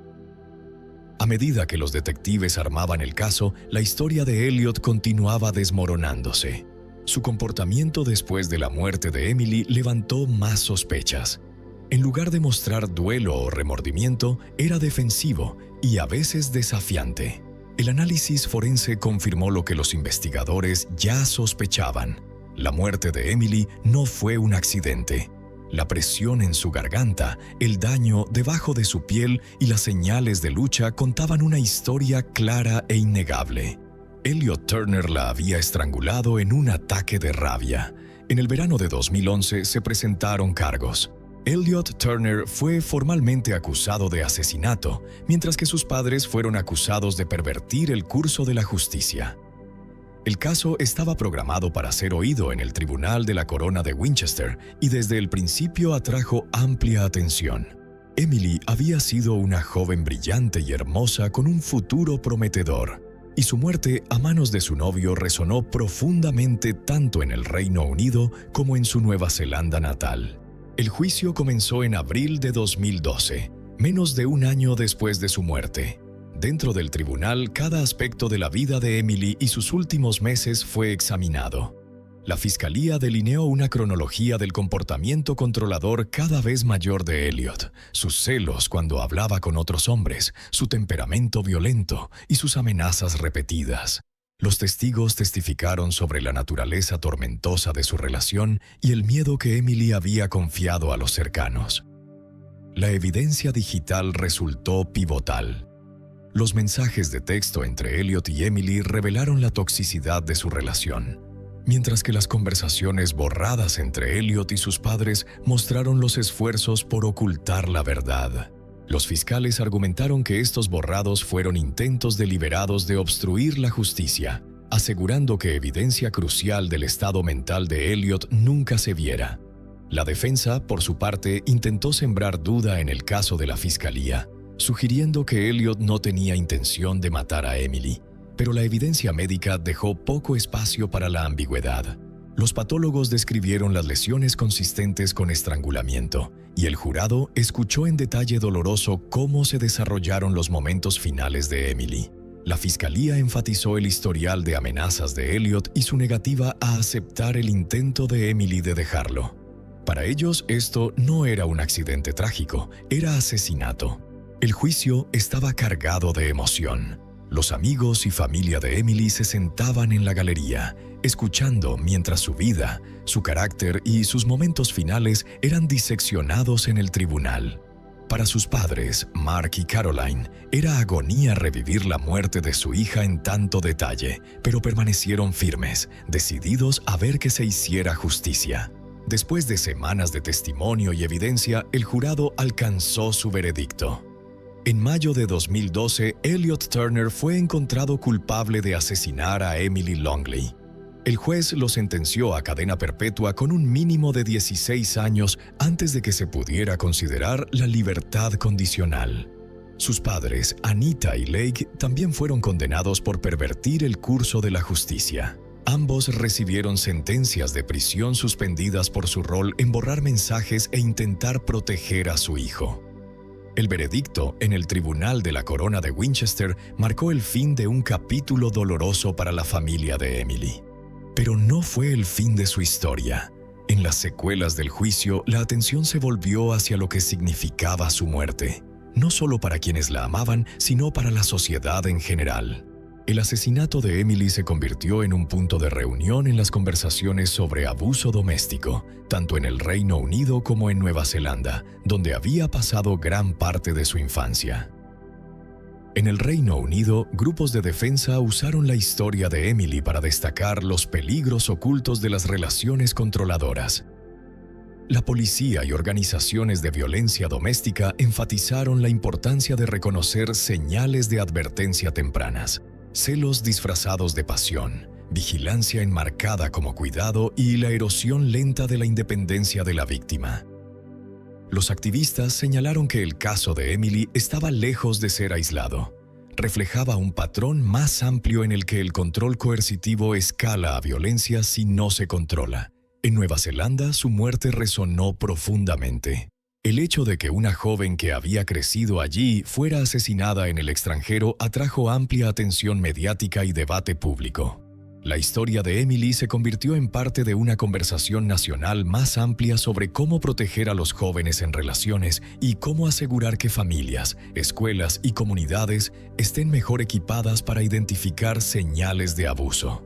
A medida que los detectives armaban el caso, la historia de Elliot continuaba desmoronándose. Su comportamiento después de la muerte de Emily levantó más sospechas. En lugar de mostrar duelo o remordimiento, era defensivo y a veces desafiante. El análisis forense confirmó lo que los investigadores ya sospechaban. La muerte de Emily no fue un accidente. La presión en su garganta, el daño debajo de su piel y las señales de lucha contaban una historia clara e innegable. Elliot Turner la había estrangulado en un ataque de rabia. En el verano de 2011 se presentaron cargos. Elliot Turner fue formalmente acusado de asesinato, mientras que sus padres fueron acusados de pervertir el curso de la justicia. El caso estaba programado para ser oído en el Tribunal de la Corona de Winchester y desde el principio atrajo amplia atención. Emily había sido una joven brillante y hermosa con un futuro prometedor, y su muerte a manos de su novio resonó profundamente tanto en el Reino Unido como en su Nueva Zelanda natal. El juicio comenzó en abril de 2012, menos de un año después de su muerte. Dentro del tribunal, cada aspecto de la vida de Emily y sus últimos meses fue examinado. La fiscalía delineó una cronología del comportamiento controlador cada vez mayor de Elliot, sus celos cuando hablaba con otros hombres, su temperamento violento y sus amenazas repetidas. Los testigos testificaron sobre la naturaleza tormentosa de su relación y el miedo que Emily había confiado a los cercanos. La evidencia digital resultó pivotal. Los mensajes de texto entre Elliot y Emily revelaron la toxicidad de su relación, mientras que las conversaciones borradas entre Elliot y sus padres mostraron los esfuerzos por ocultar la verdad. Los fiscales argumentaron que estos borrados fueron intentos deliberados de obstruir la justicia, asegurando que evidencia crucial del estado mental de Elliot nunca se viera. La defensa, por su parte, intentó sembrar duda en el caso de la fiscalía, sugiriendo que Elliot no tenía intención de matar a Emily, pero la evidencia médica dejó poco espacio para la ambigüedad. Los patólogos describieron las lesiones consistentes con estrangulamiento, y el jurado escuchó en detalle doloroso cómo se desarrollaron los momentos finales de Emily. La fiscalía enfatizó el historial de amenazas de Elliot y su negativa a aceptar el intento de Emily de dejarlo. Para ellos, esto no era un accidente trágico, era asesinato. El juicio estaba cargado de emoción. Los amigos y familia de Emily se sentaban en la galería, escuchando mientras su vida, su carácter y sus momentos finales eran diseccionados en el tribunal. Para sus padres, Mark y Caroline, era agonía revivir la muerte de su hija en tanto detalle, pero permanecieron firmes, decididos a ver que se hiciera justicia. Después de semanas de testimonio y evidencia, el jurado alcanzó su veredicto. En mayo de 2012, Elliot Turner fue encontrado culpable de asesinar a Emily Longley. El juez lo sentenció a cadena perpetua con un mínimo de 16 años antes de que se pudiera considerar la libertad condicional. Sus padres, Anita y Lake, también fueron condenados por pervertir el curso de la justicia. Ambos recibieron sentencias de prisión suspendidas por su rol en borrar mensajes e intentar proteger a su hijo. El veredicto en el Tribunal de la Corona de Winchester marcó el fin de un capítulo doloroso para la familia de Emily. Pero no fue el fin de su historia. En las secuelas del juicio, la atención se volvió hacia lo que significaba su muerte, no solo para quienes la amaban, sino para la sociedad en general. El asesinato de Emily se convirtió en un punto de reunión en las conversaciones sobre abuso doméstico, tanto en el Reino Unido como en Nueva Zelanda, donde había pasado gran parte de su infancia. En el Reino Unido, grupos de defensa usaron la historia de Emily para destacar los peligros ocultos de las relaciones controladoras. La policía y organizaciones de violencia doméstica enfatizaron la importancia de reconocer señales de advertencia tempranas, celos disfrazados de pasión, vigilancia enmarcada como cuidado y la erosión lenta de la independencia de la víctima. Los activistas señalaron que el caso de Emily estaba lejos de ser aislado. Reflejaba un patrón más amplio en el que el control coercitivo escala a violencia si no se controla. En Nueva Zelanda, su muerte resonó profundamente. El hecho de que una joven que había crecido allí fuera asesinada en el extranjero atrajo amplia atención mediática y debate público. La historia de Emily se convirtió en parte de una conversación nacional más amplia sobre cómo proteger a los jóvenes en relaciones y cómo asegurar que familias, escuelas y comunidades estén mejor equipadas para identificar señales de abuso.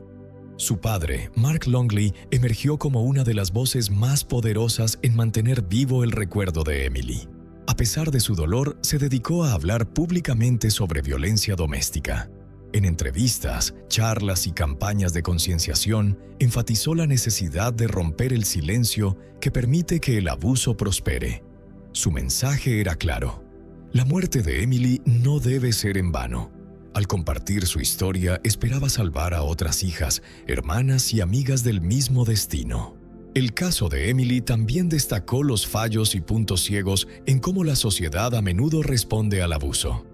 Su padre, Mark Longley, emergió como una de las voces más poderosas en mantener vivo el recuerdo de Emily. A pesar de su dolor, se dedicó a hablar públicamente sobre violencia doméstica. En entrevistas, charlas y campañas de concienciación, enfatizó la necesidad de romper el silencio que permite que el abuso prospere. Su mensaje era claro: la muerte de Emily no debe ser en vano. Al compartir su historia, esperaba salvar a otras hijas, hermanas y amigas del mismo destino. El caso de Emily también destacó los fallos y puntos ciegos en cómo la sociedad a menudo responde al abuso.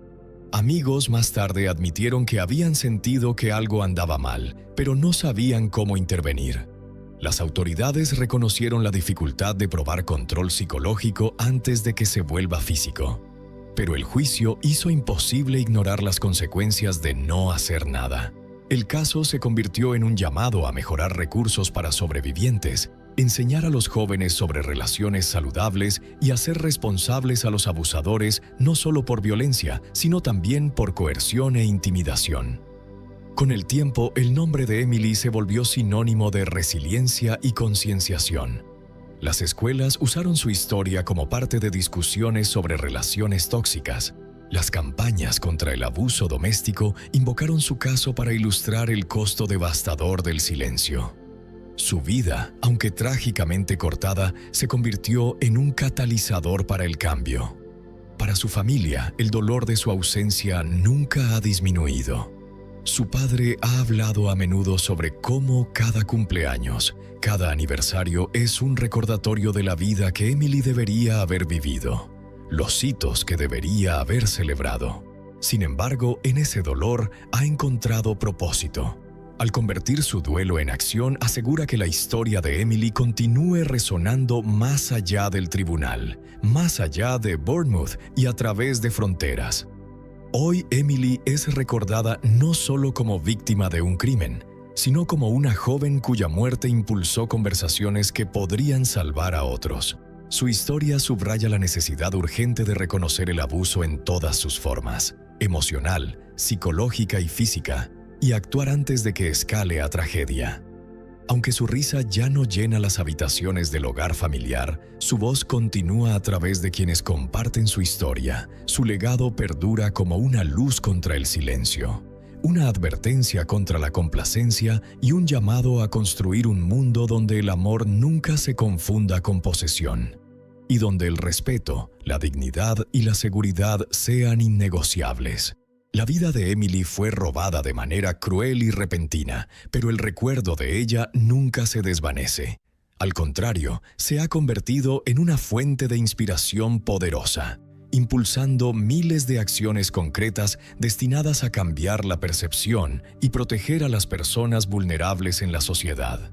Amigos más tarde admitieron que habían sentido que algo andaba mal, pero no sabían cómo intervenir. Las autoridades reconocieron la dificultad de probar control psicológico antes de que se vuelva físico. Pero el juicio hizo imposible ignorar las consecuencias de no hacer nada. El caso se convirtió en un llamado a mejorar recursos para sobrevivientes, enseñar a los jóvenes sobre relaciones saludables y hacer responsables a los abusadores no solo por violencia, sino también por coerción e intimidación. Con el tiempo, el nombre de Emily se volvió sinónimo de resiliencia y concienciación. Las escuelas usaron su historia como parte de discusiones sobre relaciones tóxicas. Las campañas contra el abuso doméstico invocaron su caso para ilustrar el costo devastador del silencio. Su vida, aunque trágicamente cortada, se convirtió en un catalizador para el cambio. Para su familia, el dolor de su ausencia nunca ha disminuido. Su padre ha hablado a menudo sobre cómo cada cumpleaños, cada aniversario es un recordatorio de la vida que Emily debería haber vivido, los hitos que debería haber celebrado. Sin embargo, en ese dolor ha encontrado propósito. Al convertir su duelo en acción, asegura que la historia de Emily continúe resonando más allá del tribunal, más allá de Bournemouth y a través de fronteras. Hoy Emily es recordada no solo como víctima de un crimen, sino como una joven cuya muerte impulsó conversaciones que podrían salvar a otros. Su historia subraya la necesidad urgente de reconocer el abuso en todas sus formas, emocional, psicológica y física, y actuar antes de que escale a tragedia. Aunque su risa ya no llena las habitaciones del hogar familiar, su voz continúa a través de quienes comparten su historia. Su legado perdura como una luz contra el silencio, una advertencia contra la complacencia y un llamado a construir un mundo donde el amor nunca se confunda con posesión. y donde el respeto, la dignidad y la seguridad sean innegociables. La vida de Emily fue robada de manera cruel y repentina, pero el recuerdo de ella nunca se desvanece. Al contrario, se ha convertido en una fuente de inspiración poderosa, impulsando miles de acciones concretas destinadas a cambiar la percepción y proteger a las personas vulnerables en la sociedad.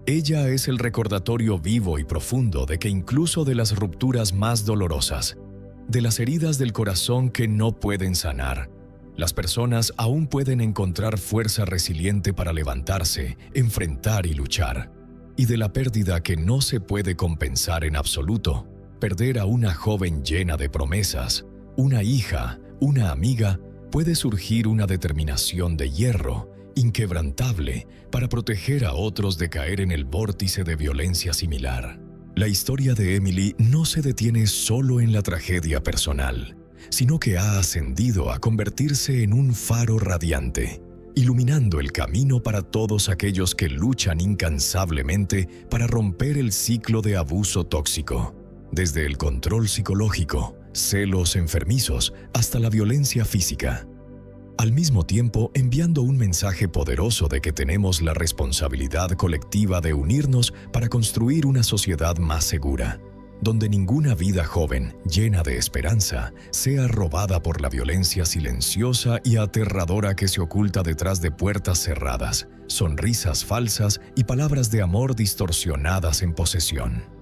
Ella es el recordatorio vivo y profundo de que incluso de las rupturas más dolorosas, de las heridas del corazón que no pueden sanar, las personas aún pueden encontrar fuerza resiliente para levantarse, enfrentar y luchar. Y de la pérdida que no se puede compensar en absoluto, perder a una joven llena de promesas, una hija, una amiga, puede surgir una determinación de hierro, inquebrantable, para proteger a otros de caer en el vórtice de violencia similar. La historia de Emily no se detiene solo en la tragedia personal, sino que ha ascendido a convertirse en un faro radiante, iluminando el camino para todos aquellos que luchan incansablemente para romper el ciclo de abuso tóxico, desde el control psicológico, celos enfermizos, hasta la violencia física. Al mismo tiempo, enviando un mensaje poderoso de que tenemos la responsabilidad colectiva de unirnos para construir una sociedad más segura, donde ninguna vida joven, llena de esperanza, sea robada por la violencia silenciosa y aterradora que se oculta detrás de puertas cerradas, sonrisas falsas y palabras de amor distorsionadas en posesión.